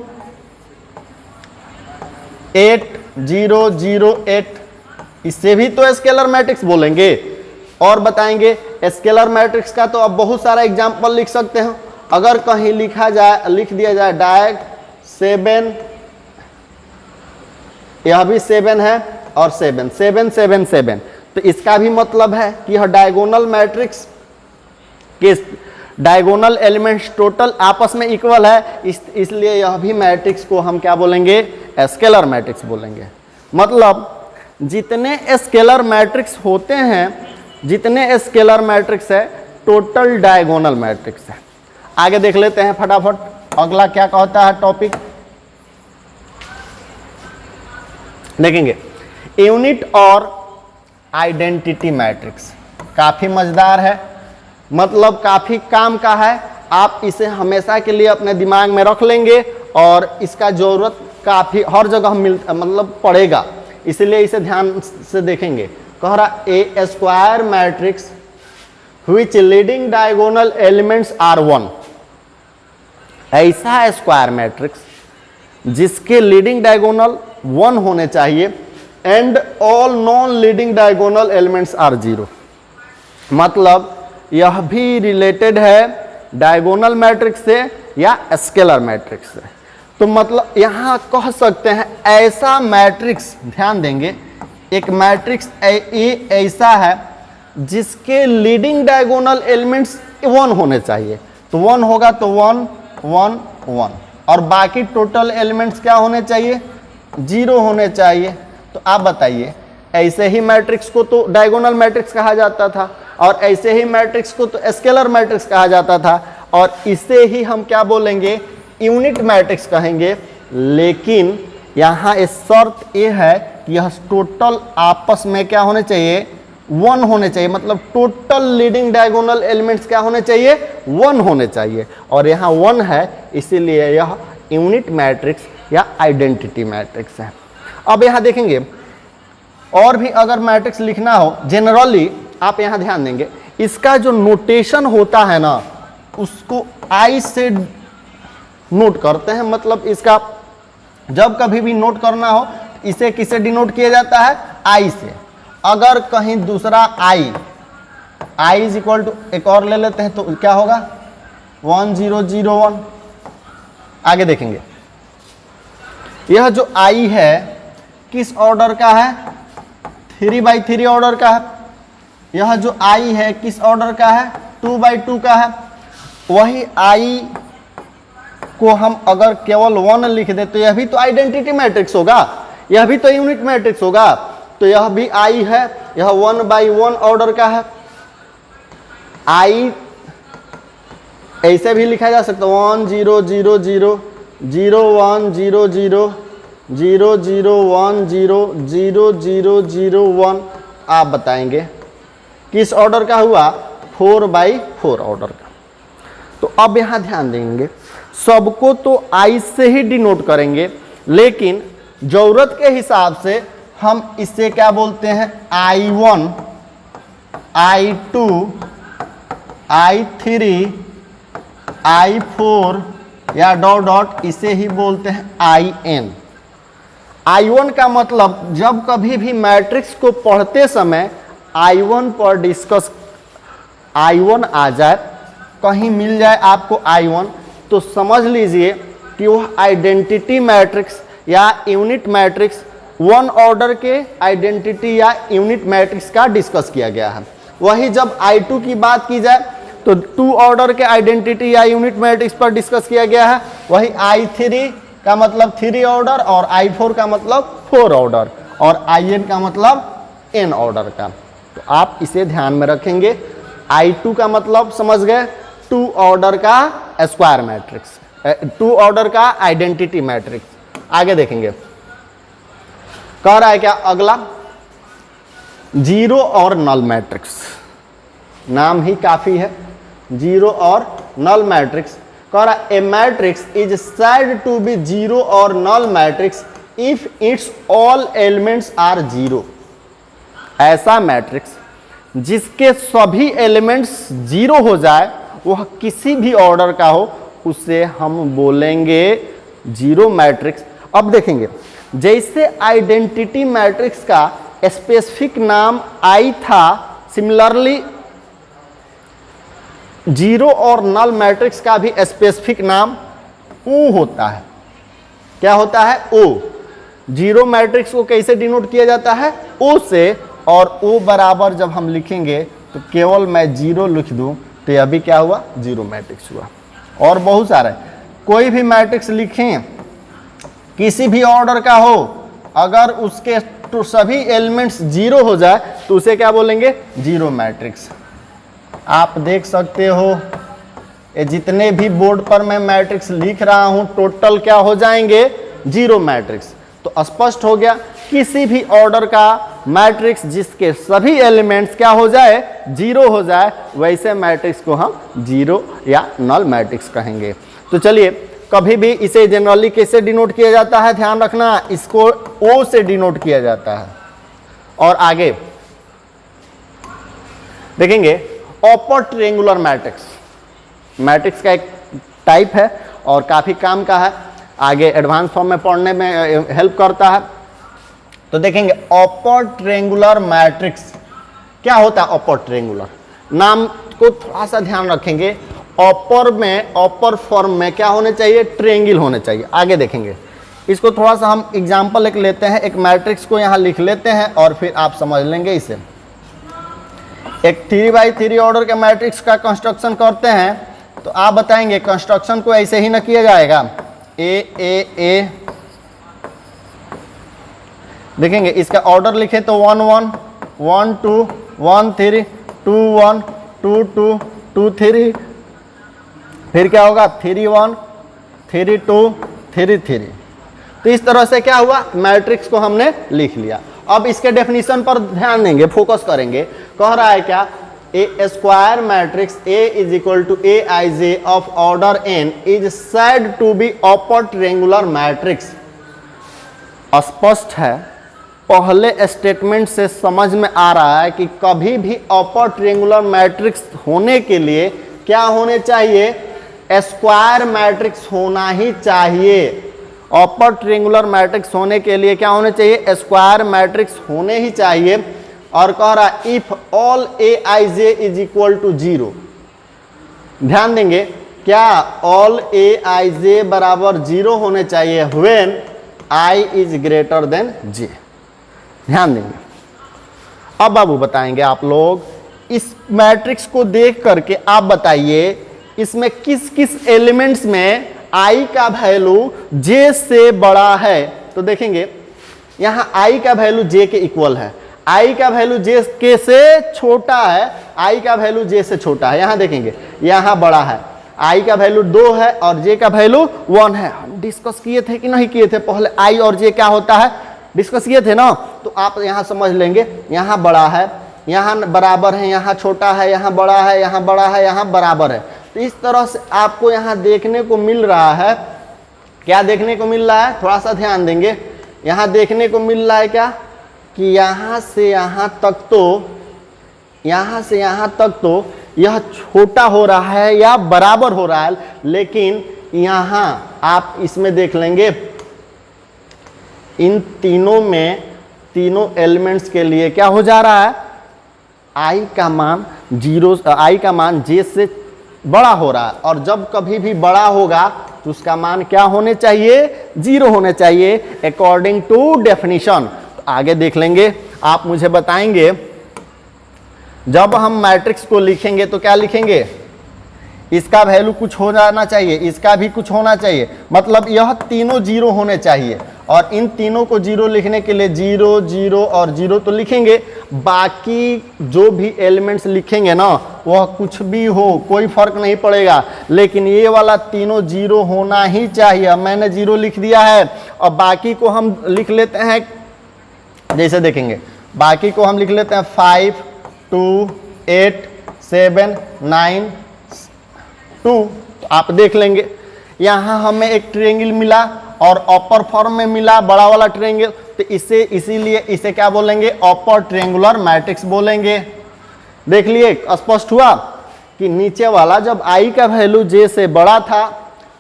8 0 0 8, इससे भी तो स्केलर मैट्रिक्स बोलेंगे। और बताएंगे स्केलर मैट्रिक्स का तो अब बहुत सारा एग्जांपल लिख सकते हैं। अगर कहीं लिख दिया जाए डायग 7, यह भी 7 है और 7 7 7 7, तो इसका भी मतलब है कि यह डायगोनल मैट्रिक्स के डायगोनल एलिमेंट्स टोटल आपस में इक्वल है, इसलिए यह भी मैट्रिक्स को हम क्या बोलेंगे, स्केलर मैट्रिक्स बोलेंगे। मतलब जितने स्केलर मैट्रिक्स होते हैं, जितने स्केलर मैट्रिक्स है टोटल डायगोनल मैट्रिक्स है। आगे देख लेते हैं फटाफट अगला क्या कहता है टॉपिक। देखेंगे यूनिट और आइडेंटिटी मैट्रिक्स, काफी मजेदार है, मतलब काफी काम का है। आप इसे हमेशा के लिए अपने दिमाग में रख लेंगे और इसका जरूरत काफी हर जगह मतलब पड़ेगा, इसलिए इसे ध्यान से देखेंगे। कह रहा a square matrix which leading diagonal elements are 1। ऐसा स्क्वायर मैट्रिक्स जिसके लीडिंग डायगोनल 1 होने चाहिए and all non leading diagonal elements are 0। मतलब यह भी रिलेटेड है डायगोनल मैट्रिक्स से या स्केलर मैट्रिक्स से। तो मतलब यहां कह सकते हैं ऐसा मैट्रिक्स, ध्यान देंगे, एक मैट्रिक्स ऐसा है जिसके लीडिंग डायगोनल एलिमेंट्स 1 होने चाहिए। तो 1 होगा तो 1 1 1 और बाकी टोटल एलिमेंट्स क्या होने चाहिए, 0 होने चाहिए। तो आप बताइए, ऐसे ही मैट्रिक्स को तो डायगोनल मैट्रिक्स कहा जाता था और ऐसे ही मैट्रिक्स को तो स्केलर मैट्रिक्स कहा जाता था और इसे ही हम क्या बोलेंगे, यूनिट मैट्रिक्स कहेंगे। लेकिन यहाँ इस शर्त ये है कि यह टोटल आपस में क्या होने चाहिए, 1 होने चाहिए। मतलब टोटल लीडिंग डायगोनल एलिमेंट्स क्या होने चाहिए, 1 होने चाहिए और यहाँ 1 है, इसीलिए यह यूनिट मैट्रिक्स या आइडेंटिटी मैट्रिक्स है। अब यहाँ देखेंगे और भी अगर मैट्रिक्स लिखना हो जनरली, आप यहाँ ध्यान देंगे इसका जो नोटेशन होता है ना, उसको आई से नोट करते हैं। मतलब इसका जब कभी भी नोट करना हो इसे किसे डिनोट किया जाता है, आई से। अगर कहीं दूसरा आई इज इक्वल टू, एक और ले लेते हैं तो क्या होगा 1 0 0 1। आगे देखेंगे यह जो आई है किस ऑर्डर का है, 3 by 3 ऑर्डर का है। यह जो i है किस ऑर्डर का है, 2/2 का है। वही i को हम अगर केवल 1 लिख दे तो यह भी तो आइडेंटिटी मैट्रिक्स होगा, यह भी तो यूनिट मैट्रिक्स होगा, तो यह भी i है, यह 1/1 ऑर्डर का है। i ऐसे भी लिखा जा सकता है 1 0 0 0 0 1 0 0 0 0 1 0 0 0 0 1। आप बताएंगे किस ऑर्डर का हुआ, 4/4 ऑर्डर का। तो अब यहां ध्यान देंगे, सबको तो i से ही डिनोट करेंगे, लेकिन जरूरत के हिसाब से हम इसे क्या बोलते हैं, i1 i2 i3 i4 या डॉट डॉट इसे ही बोलते हैं in। i1 का मतलब जब कभी भी मैट्रिक्स को पढ़ते समय i1 पर डिस्कस, i1 आ जाए, कहीं मिल जाए आपको i1, तो समझ लीजिए कि वह आइडेंटिटी मैट्रिक्स या यूनिट मैट्रिक्स 1 ऑर्डर के आइडेंटिटी या यूनिट मैट्रिक्स का डिस्कस किया गया है। वही जब i2 की बात की जाए तो 2 ऑर्डर के आइडेंटिटी या यूनिट मैट्रिक्स पर डिस्कस किया गया है। वही i3 का मतलब 3 ऑर्डर और i4 का मतलब 4 ऑर्डर और in का मतलब n ऑर्डर का। तो आप इसे ध्यान में रखेंगे। i2 का मतलब समझ गए, 2 ऑर्डर का स्क्वायर मैट्रिक्स, 2 ऑर्डर का आइडेंटिटी मैट्रिक्स। आगे देखेंगे, कह रहा है क्या अगला, जीरो और नल मैट्रिक्स। नाम ही काफी है, जीरो और नल मैट्रिक्स। कह रहा है a matrix is said to be zero or null matrix if its all elements are zero. ऐसा मैट्रिक्स जिसके सभी एलिमेंट्स जीरो हो जाए, वह किसी भी ऑर्डर का हो, उसे हम बोलेंगे जीरो मैट्रिक्स। अब देखेंगे, जैसे आइडेंटिटी मैट्रिक्स का स्पेसिफिक नाम i था, similarly zero or null matrix का भी स्पेसिफिक नाम O होता है। क्या होता है, O। जीरो मैट्रिक्स को कैसे डिनोट किया जाता है, O से, और O बराबर जब हम लिखेंगे तो केवल मैं जीरो लिख दूं तो यह भी क्या हुआ, जीरो मैट्रिक्स हुआ। और बहुत सारे, कोई भी मैट्रिक्स लिखें किसी भी ऑर्डर का हो, अगर उसके तो सभी एलिमेंट्स जीरो हो जाए तो उसे क्या बोलेंगे, जीरो मैट्रिक्स। आप देख सकते हो ये जितने भी बोर्ड पर मैं मैट्रिक्स लिख रहा हूं टोटल क्या हो जाएंगे, जीरो मैट्रिक्स। तो स्पष्ट हो गया, किसी भी ऑर्डर का मैट्रिक्स जिसके सभी एलिमेंट्स क्या हो जाए, जीरो हो जाए, वैसे मैट्रिक्स को हम जीरो या नल मैट्रिक्स कहेंगे। तो चलिए, कभी भी इसे जनरली कैसे डिनोट किया जाता है, ध्यान रखना, इसको O से डिनोट किया जाता है। और आगे देखेंगे अपर ट्रायंगुलर मैट्रिक्स। मैट्रिक्स का एक टाइप है और काफी काम का है, आगे एडवांस फॉर्म में पढ़ने में हेल्प करता है। तो देखेंगे अपर ट्रायंगुलर मैट्रिक्स क्या होता है। अपर ट्रायंगुलर नाम को थोड़ा सा ध्यान रखेंगे, अपर में, अपर फॉर्म में क्या होने चाहिए, ट्रायंगल होने चाहिए। आगे देखेंगे, इसको थोड़ा सा हम एग्जांपल एक लेते हैं, एक मैट्रिक्स को यहाँ लिख लेते हैं और फिर आप समझ लेंगे इसे। एक 3x3 ऑर्डर के मैट्रिक्स का कंस्ट्रक्शन करते हैं, तो आप बताएंगे कंस्ट्रक्शन को ऐसे ही न किया जाएगा, ए देखेंगे इसका ऑर्डर लिखे तो 1 1 1 2 1 3 2 1 2 2 2 3, फिर क्या होगा 3 1 3 2 3 3। तो इस तरह से क्या हुआ, मैट्रिक्स को हमने लिख लिया। अब इसके डेफिनेशन पर ध्यान देंगे, फोकस करेंगे। कह रहा है क्या, a square matrix A is equal to Aij of order n is said to be upper triangular matrix. स्पष्ट है, पहले स्टेटमेंट से समझ में आ रहा है कि कभी भी अपर ट्रायंगुलर मैट्रिक्स होने के लिए क्या होने चाहिए, स्क्वायर मैट्रिक्स होना ही चाहिए। अपर ट्रायंगुलर मैट्रिक्स होने के लिए क्या होने चाहिए, स्क्वायर मैट्रिक्स होने ही चाहिए। और कह रहा है if all Aij is equal to 0। ध्यान देंगे, क्या ऑल Aij बराबर 0 होने चाहिए when I is greater than j। ध्यान देंगे। अब बाबू बताएंगे आप लोग इस मैट्रिक्स को देख करके आप बताइए इसमें किस किस एलिमेंट्स में i का वैल्यू j से बड़ा है। तो देखेंगे यहां i का वैल्यू j के इक्वल है, i का वैल्यू j के से छोटा है, i का वैल्यू j से छोटा है। यहां देखेंगे यहां बड़ा है, i का वैल्यू 2 है और j का वैल्यू 1 है। हम डिस्कस किए थे कि नहीं किए थे पहले i और j क्या होता है, डिस्कस किए थे ना। तो आप यहां समझ लेंगे यहां बड़ा है, यहां बराबर है, यहां छोटा है, यहां बड़ा है, यहां बड़ा है, यहां बराबर है। तो इस तरह से आपको यहां देखने को मिल रहा है, क्या देखने को मिल रहा है, थोड़ा सा ध्यान देंगे। यहां देखने को मिल रहा है क्या कि यहां से यहां तक तो, यहां से यहां तक तो यह छोटा हो रहा है या बराबर हो रहा है, लेकिन यहां आप इसमें देख लेंगे इन तीनों में, तीनों एलिमेंट्स के लिए क्या हो जा रहा है, i का मान 0, i का मान j से बड़ा हो रहा है। और जब कभी भी बड़ा होगा तो उसका मान क्या होने चाहिए, 0 होने चाहिए अकॉर्डिंग टू डेफिनेशन। तो आगे देख लेंगे, आप मुझे बताएंगे जब हम मैट्रिक्स को लिखेंगे तो क्या लिखेंगे, इसका वैल्यू कुछ हो जाना चाहिए, इसका भी कुछ होना चाहिए, मतलब यह तीनों 0 होने चाहिए। और इन तीनों को 0 लिखने के लिए 0 0 और 0 तो लिखेंगे, बाकी जो भी एलिमेंट्स लिखेंगे ना वह कुछ भी हो कोई फर्क नहीं पड़ेगा, लेकिन ये वाला तीनों 0 होना ही चाहिए। अब मैंने 0 लिख दिया है और बाकी को हम लिख लेते हैं, जैसे देखेंगे बाकी को हम लिख लेते हैं 5 2 8 7 9 2। तो आप देख लेंगे यहाँ हमें एक ट्रायंगल मिला और अपर फॉर्म में मिला बड़ा वाला ट्रायंगल, तो इसे इसीलिए इसे क्या बोलेंगे, अपर ट्रायंगुलर मैट्रिक्स बोलेंगे। देख लिए स्पष्ट हुआ कि नीचे वाला जब i का वैल्यू j से बड़ा था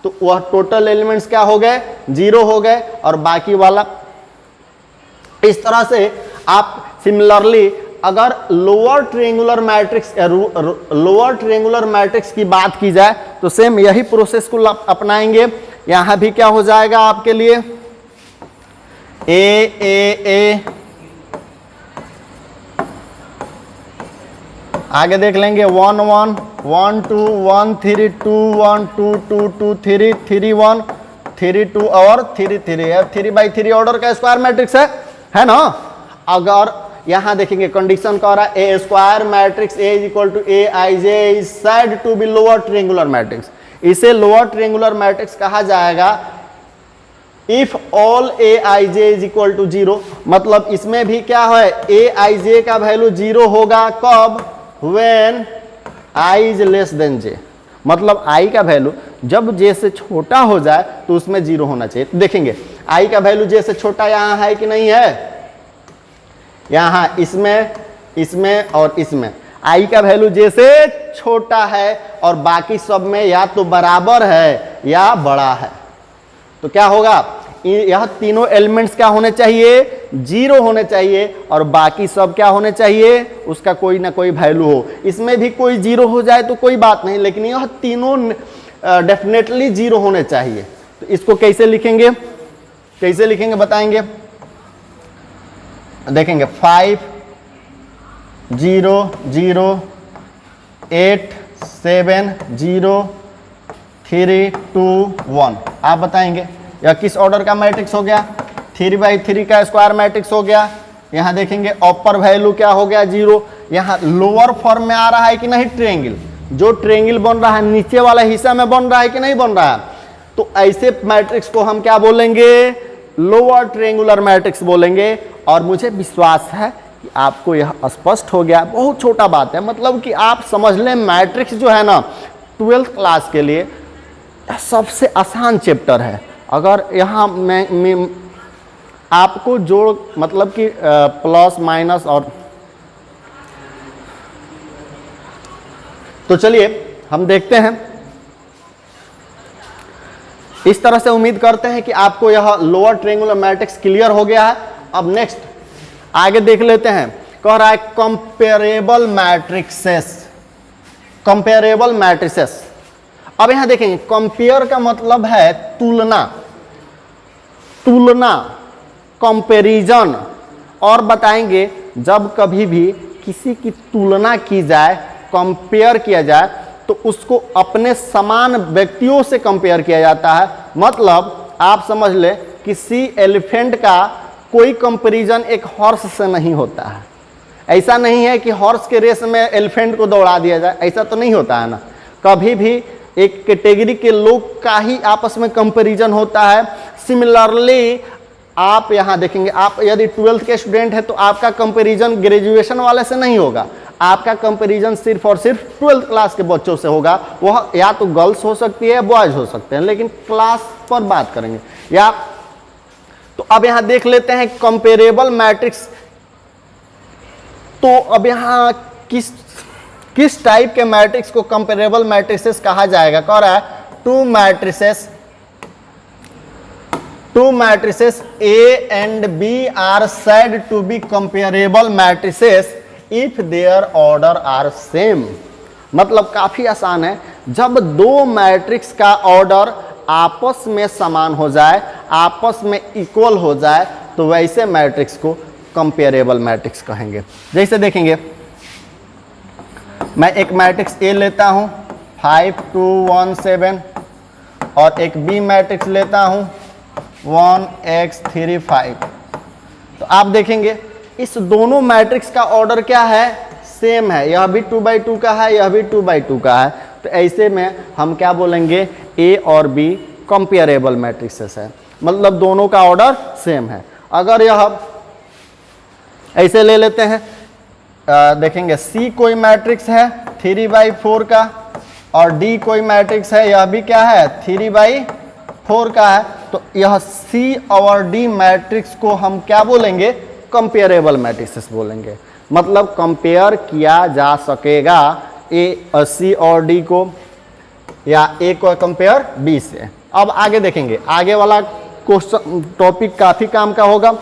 तो वह टोटल एलिमेंट्स क्या हो गए, 0 हो गए, और बाकी वाला इस तरह से। आप सिमिलरली अगर लोअर ट्रायंगुलर मैट्रिक्स की बात की जाए तो सेम यही प्रोसेस को अपनाएंगे। यहां भी क्या हो जाएगा आपके लिए, ए आगे देख लेंगे 1 1 1 2 1 3 2 1 2 2 2 3 3 1 3 2 और 3 3 3/3 ऑर्डर का स्क्वायर मैट्रिक्स है ना। अगर यहां देखेंगे कंडीशन कह रहा है a square matrix A is equal to A I J is said to be lower triangular matrix, इसे लोअर ट्रायंगुलर मैट्रिक्स कहा जाएगा if all A I J is equal to 0। मतलब इसमें भी क्या है, ए आई जे का वैल्यू 0 होगा कब, when I is less than J. मतलब आई का वैल्यू जब जे से छोटा हो जाए तो उसमें 0 होना चाहिए। तो देखेंगे आई का वैल्यू जे से छोटा यहां है कि नहीं है, यहां इसमें और इसमें i का वैल्यू j से छोटा है और बाकी सब में या तो बराबर है या बड़ा है। तो क्या होगा, यह तीनों एलिमेंट्स क्या होने चाहिए, 0 होने चाहिए, और बाकी सब क्या होने चाहिए, उसका कोई ना कोई वैल्यू हो। इसमें भी कोई 0 हो जाए तो कोई बात नहीं, लेकिन यह तीनों डेफिनेटली 0 होने चाहिए। तो इसको कैसे लिखेंगे, कैसे लिखेंगे बताएंगे, देखेंगे 5 0 0 8 7 0 3 2 1। आप बताएंगे यह किस ऑर्डर का मैट्रिक्स हो गया, 3/3 का स्क्वायर मैट्रिक्स हो गया। यहाँ देखेंगे अपर वैल्यू क्या हो गया, 0। यहाँ लोअर फॉर्म में आ रहा है कि नहीं ट्रायंगल, जो ट्रायंगल बन रहा है नीचे वाला हिस्सा में बन रहा है कि नहीं बन रहा है। तो ऐसे मैट्रिक्स को हम क्या बोलेंगे, लोअर ट्रायंगुलर मैट्रिक्स बोलेंगे। और मुझे विश्वास है कि आपको यह स्पष्ट हो गया, बहुत छोटा बात है, मतलब कि आप समझ लें मैट्रिक्स जो है ना 12th क्लास के लिए सबसे आसान चैप्टर है। अगर यहाँ मैं आपको जोड़ मतलब कि प्लस माइनस और, तो चलिए हम देखते हैं। इस तरह से उम्मीद करते हैं कि आपको यह लोअर ट्रायंगुलर मैट्रिक्स क्लियर हो गया है। अब नेक्स्ट आगे देख लेते हैं, कह रहा है कंपेरेबल मैट्रिक्सेस, कंपेरेबल मैट्रिसेस। अब यहां देखेंगे कंपेयर का मतलब है तुलना, तुलना कंपैरिजन। और बताएंगे जब कभी भी किसी की तुलना की जाए, कंपेयर किया जाए, तो उसको अपने समान व्यक्तियों से कंपेयर किया जाता है। मतलब आप समझ ले किसी एलिफेंट का कोई कंपैरिजन एक हॉर्स से नहीं होता है। ऐसा नहीं है कि हॉर्स के रेस में एलिफेंट को दौड़ा दिया जाए, ऐसा तो नहीं होता है ना। कभी भी एक कैटेगरी के लोग का ही आपस में कंपैरिजन होता है। सिमिलरली आप यहाँ देखेंगे, आप यदि 12th के स्टूडेंट हैं तो आपका कंपैरिजन ग्रेजुएशन वाले से नहीं होगा, आपका कंपैरिजन सिर्फ और सिर्फ 12th क्लास के बच्चों से होगा। वह या तो गर्ल्स हो सकती है, बॉयज हो सकते हैं, लेकिन क्लास पर बात करेंगे। या तो अब यहाँ देख लेते हैं कंपेरेबल मैट्रिक्स। तो अब यहाँ किस टाइप के मैट्रिक्स को कंपेरेबल मैट्रिसेस कहा जाएगा। कह रहा है two matrices A and B are said to be comparable matrices if their order are same। मतलब काफी आसान है, जब दो मैट्रिक्स का ऑर्डर आपस में समान हो जाए, आपस में इक्वल हो जाए, तो वैसे मैट्रिक्स को कंपेरेबल मैट्रिक्स कहेंगे। जैसे देखेंगे, मैं एक मैट्रिक्स A लेता हूं 5 2 1 7 और एक B मैट्रिक्स लेता हूं 1 x 3 5। तो आप देखेंगे इस दोनों मैट्रिक्स का ऑर्डर क्या है, सेम है। यह भी 2/2 का है, यह भी 2/2 का है। तो ऐसे में हम क्या बोलेंगे, A और B कंपेरेबल मैट्रिक्सेस है, मतलब दोनों का ऑर्डर सेम है। अगर यह ऐसे ले लेते हैं, देखेंगे C कोई मैट्रिक्स है 3/4 का और D कोई मैट्रिक्स है, यह भी क्या है 3/4 का है। तो यह C और D मैट्रिक्स को हम क्या बोलेंगे, कंपेरेबल मैट्रिक्सेस बोलेंगे। मतलब कंपेयर किया जा सकेगा C और D को, या A को कंपेयर B से। अब आगे देखेंगे, आगे वाला क्वेश्चन टॉपिक काफी काम का होगा,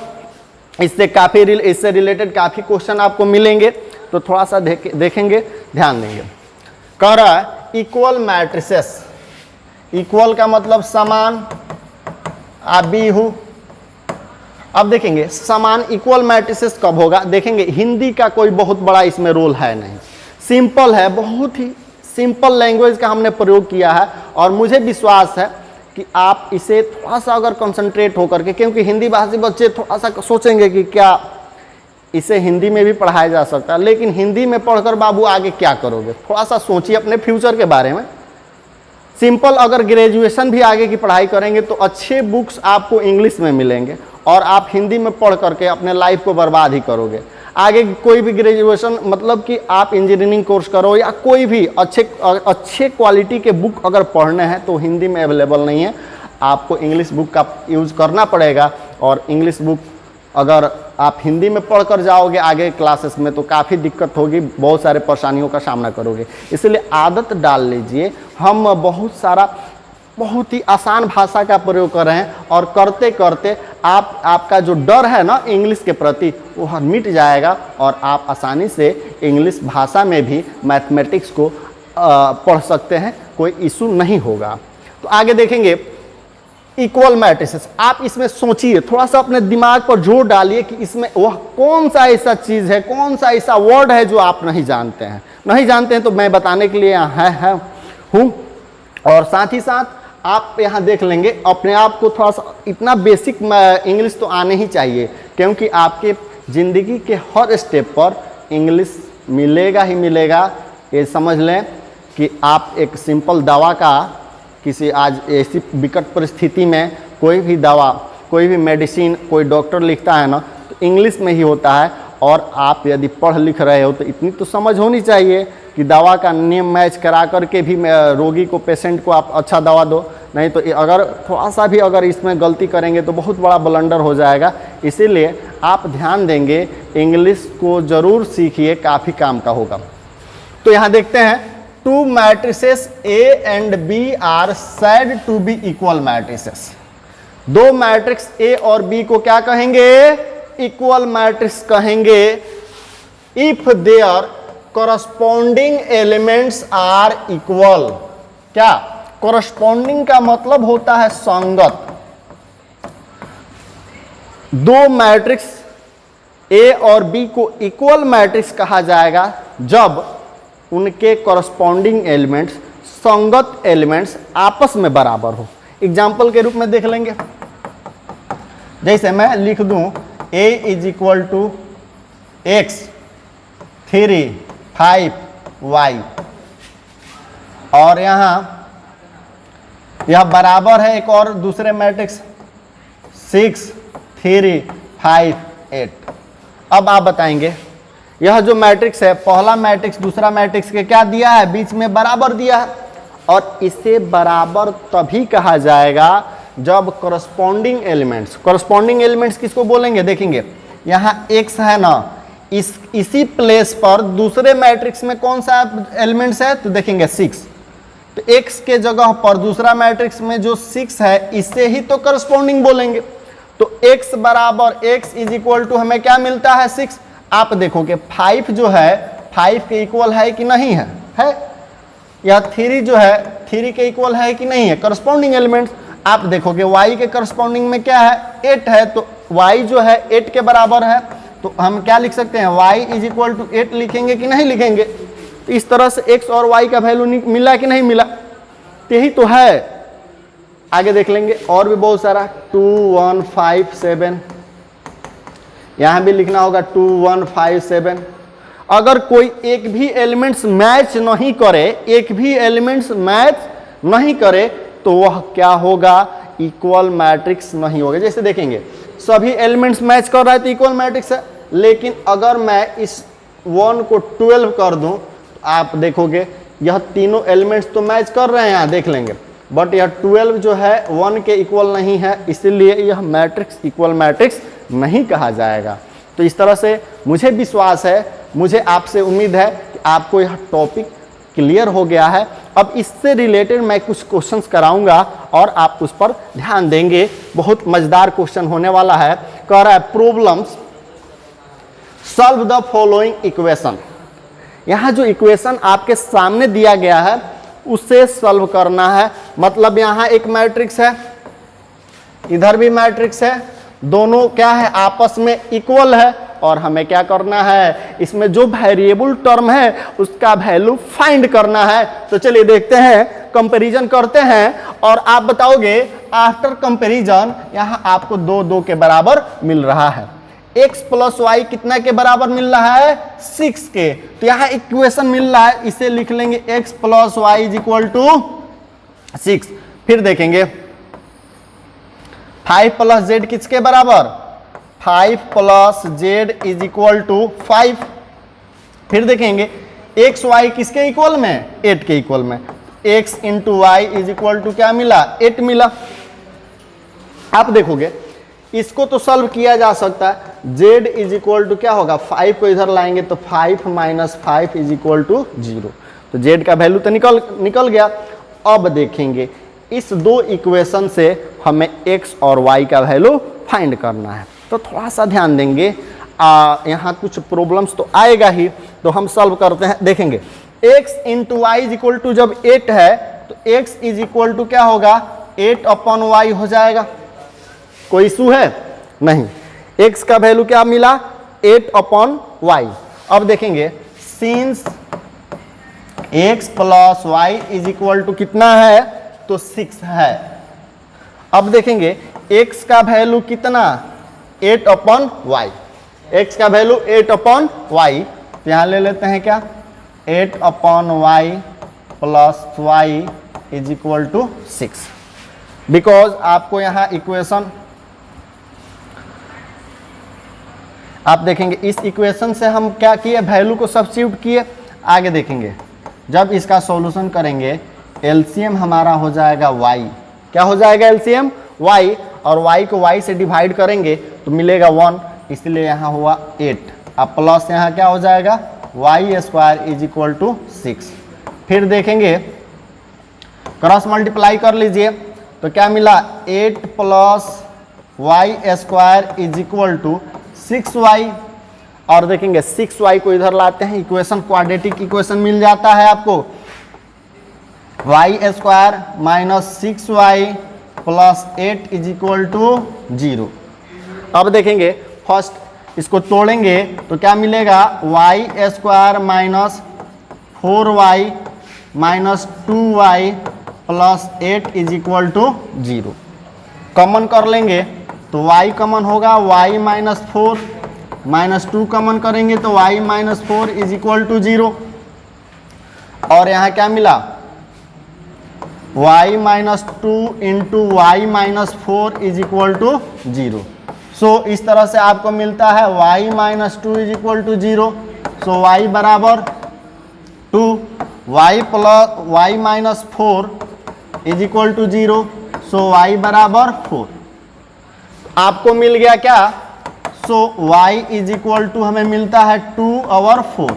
इससे रिलेटेड काफी क्वेश्चन आपको मिलेंगे, तो थोड़ा सा देखेंगे, ध्यान देंगे। कह रहा है इक्वल मैट्रिसेस, इक्वल का मतलब समान, आबिहु। अब देखेंगे समान इक्वल मैट्रिसेस कब होगा। देखेंगे हिंदी का कोई बहुत बड़ा इसमें रोल है नहीं, सिंपल है, बहुत ही सिंपल लैंग्वेज का हमने प्रयोग किया है। और मुझे विश्वास है कि आप इसे थोड़ा सा अगर कंसंट्रेट होकर के, क्योंकि हिंदी भाषी बच्चे थोड़ा सा सोचेंगे कि क्या इसे हिंदी में भी पढ़ाया जा सकता है, लेकिन हिंदी में पढ़कर बाबू आगे क्या करोगे, थोड़ा सा सोचिए अपने फ्यूचर के बारे में। सिंपल अगर ग्रेजुएशन भी आगे की पढ़ाई करेंगे तो अच्छे बुक्स आपको इंग्लिश में मिलेंगे, और आप हिंदी में पढ़ करके अपने लाइफ को बर्बाद ही करोगे। आगे कोई भी ग्रेजुएशन, मतलब कि आप इंजीनियरिंग कोर्स करो या कोई भी अच्छे क्वालिटी के बुक अगर पढ़ने हैं तो हिंदी में अवेलेबल नहीं है, आपको इंग्लिश बुक का यूज़ करना पड़ेगा। और इंग्लिश बुक अगर आप हिंदी में पढ़ कर जाओगे आगे क्लासेस में तो काफ़ी दिक्कत होगी, बहुत सारे परेशानियों का सामना करोगे। इसलिए आदत डाल लीजिए, हम बहुत ही आसान भाषा का प्रयोग कर रहे हैं, और करते करते आपका जो डर है ना इंग्लिश के प्रति वह मिट जाएगा, और आप आसानी से इंग्लिश भाषा में भी मैथमेटिक्स को पढ़ सकते हैं, कोई इशू नहीं होगा। तो आगे देखेंगे इक्वल मैट्रिसेस। आप इसमें सोचिए, थोड़ा सा अपने दिमाग पर जोर डालिए कि इसमें वह कौन सा ऐसा चीज़ है, कौन सा ऐसा वर्ड है जो आप नहीं जानते हैं। तो मैं बताने के लिए यहाँ हूँ। और साथ ही साथ आप यहाँ देख लेंगे, अपने आप को थोड़ा सा इतना बेसिक इंग्लिश तो आने ही चाहिए, क्योंकि आपके ज़िंदगी के हर स्टेप पर इंग्लिश मिलेगा ही मिलेगा। ये समझ लें कि आप एक सिंपल दवा का, किसी आज ऐसी विकट परिस्थिति में कोई भी दवा, कोई भी मेडिसिन कोई डॉक्टर लिखता है ना, तो इंग्लिश में ही होता है। और आप यदि पढ़ लिख रहे हो तो इतनी तो समझ होनी चाहिए कि दवा का नेम मैच करा करके भी रोगी को, पेशेंट को आप अच्छा दवा दो। नहीं तो अगर थोड़ा सा भी अगर इसमें गलती करेंगे तो बहुत बड़ा ब्लंडर हो जाएगा। इसीलिए आप ध्यान देंगे, इंग्लिश को ज़रूर सीखिए, काफ़ी काम का होगा। तो यहाँ देखते हैं, two matrices A and B are said to be equal matrices. दो मैट्रिक्स A और B को क्या कहेंगे, इक्वल मैट्रिक्स कहेंगे, if there corresponding elements are equal। क्या corresponding का मतलब होता है संगत। दो मैट्रिक्स ए और बी को इक्वल मैट्रिक्स कहा जाएगा जब उनके कॉरस्पॉन्डिंग एलिमेंट्स, संगत एलिमेंट्स आपस में बराबर हो। एग्जाम्पल के रूप में देख लेंगे, जैसे मैं लिख दूं a is equal to x 3 5 y, और यहां यह बराबर है एक और दूसरे मैट्रिक्स 6 3 5 8। अब आप बताएंगे यह जो मैट्रिक्स है, पहला मैट्रिक्स दूसरा मैट्रिक्स के क्या दिया है, बीच में बराबर दिया है, और इसे बराबर तभी कहा जाएगा जब कॉरस्पॉन्डिंग एलिमेंट्स किसको बोलेंगे, देखेंगे यहाँ x है ना, इसी प्लेस पर दूसरे मैट्रिक्स में कौन सा एलिमेंट्स है, तो देखेंगे 6, तो x के जगह पर दूसरा मैट्रिक्स में जो 6 है इसे ही तो कॉरस्पॉन्डिंग बोलेंगे। तो x बराबर x इज इक्वल टू हमें क्या मिलता है, 6। आप देखोगे 5 जो है 5 के इक्वल है कि नहीं है, या 3 जो है 3 के इक्वल है कि नहीं है, कॉरस्पॉन्डिंग एलिमेंट्स। आप देखोगे y के कॉरस्पॉन्डिंग में क्या है, 8 है, तो y जो है 8 के बराबर है, तो हम क्या लिख सकते हैं, y इज इक्वल टू 8 लिखेंगे कि नहीं लिखेंगे। तो इस तरह से x और y का वैल्यू मिला कि नहीं मिला, यही तो है। आगे देख लेंगे और भी बहुत सारा 2 1 5 7, यहां भी लिखना होगा 2 1 5 7। अगर कोई एक भी एलिमेंट्स मैच नहीं करे, एक भी एलिमेंट्स मैच नहीं करे, तो वह क्या होगा, इक्वल मैट्रिक्स नहीं होगा। जैसे देखेंगे सभी एलिमेंट्स मैच कर रहा है तो इक्वल मैट्रिक्स है, लेकिन अगर मैं इस 1 को 12 कर दूं तो आप देखोगे यह तीनों एलिमेंट्स तो मैच कर रहे हैं, यहाँ देख लेंगे, बट यह 12 जो है 1 के इक्वल नहीं है, इसलिए यह मैट्रिक्स इक्वल मैट्रिक्स नहीं कहा जाएगा। तो इस तरह से मुझे विश्वास है, मुझे आपसे उम्मीद है कि आपको यह टॉपिक क्लियर हो गया है। अब इससे रिलेटेड मैं कुछ क्वेश्चंस कराऊंगा और आप उस पर ध्यान देंगे। बहुत मजेदार क्वेश्चन होने वाला है। कह रहा है problems solve the following equation. यहाँ जो इक्वेशन आपके सामने दिया गया है उसे सॉल्व करना है। मतलब यहाँ एक मैट्रिक्स है, इधर भी मैट्रिक्स है, दोनों क्या है, आपस में इक्वल है, और हमें क्या करना है, इसमें जो वेरिएबल टर्म है उसका वैल्यू फाइंड करना है। तो चलिए देखते हैं, कंपैरिजन करते हैं और आप बताओगे आफ्टर कंपैरिजन यहाँ आपको 2 2 के बराबर मिल रहा है। x प्लस वाई कितना के बराबर मिल रहा है, 6 के। तो यहाँ इक्वेशन मिल रहा है, इसे लिख लेंगे x plus y is equal to 6। फिर देखेंगे 5 प्लस जेड किसके बराबर, 5 plus z is equal to 5। फिर देखेंगे एक्स वाई किसके इक्वल में, 8 के इक्वल में। x into y is equal to क्या मिला, 8 मिला। आप देखोगे इसको तो सॉल्व किया जा सकता है। z इज इक्वल टू क्या होगा, 5 को इधर लाएंगे तो 5 माइनस 5 इज इक्वल टू 0। तो z का वैल्यू तो निकल गया। अब देखेंगे इस 2 इक्वेशन से हमें x और y का वैल्यू फाइंड करना है। तो थोड़ा सा ध्यान देंगे, यहाँ कुछ प्रॉब्लम्स तो आएगा ही, तो हम सॉल्व करते हैं। देखेंगे x into y is equal to जब 8 है तो x इज इक्वल टू क्या होगा, 8 अपॉन वाई हो जाएगा। कोई इशू है नहीं, x का वैल्यू क्या मिला, 8 अपॉन वाई। अब देखेंगे since x plus y is equal to कितना है, तो 6 है। अब देखेंगे x का वैल्यू कितना, 8 अपॉन वाई, x का वैल्यू 8 अपॉन वाई। तो यहाँ ले लेते हैं क्या, 8 upon y plus y is equal to 6। Because आपको यहाँ इक्वेशन आप देखेंगे, इस इक्वेशन से हम क्या किए, वैल्यू को सब्स्टिट्यूट किए। आगे देखेंगे जब इसका सॉल्यूशन करेंगे एलसीएम हमारा हो जाएगा y। क्या हो जाएगा एलसीएम, y, और y को y से डिवाइड करेंगे तो मिलेगा 1, इसलिए यहाँ हुआ 8। अब प्लस यहाँ क्या हो जाएगा, y square is equal to 6। फिर देखेंगे क्रॉस मल्टीप्लाई कर लीजिए तो क्या मिला, 8 plus y square is equal to 6y। और देखेंगे 6y को इधर लाते हैं, इक्वेशन क्वाड्रेटिक इक्वेशन मिल जाता है आपको, y square minus 6y plus 8 is equal to 0। अब देखेंगे फर्स्ट इसको तोड़ेंगे तो क्या मिलेगा, y square minus 4y minus 2y plus 8 is equal to 0। Common कर लेंगे तो y कॉमन होगा, y माइनस 4 माइनस 2 कॉमन करेंगे तो y minus 4 is equal to 0। और यहाँ क्या मिला, y minus 2 into y minus 4 is equal to 0। सो इस तरह से आपको मिलता है y minus 2 is equal to 0। So y बराबर 2, y plus y minus 4 is equal to 0। So y बराबर 4। आपको मिल गया क्या, so y is equal to हमें मिलता है 2/4।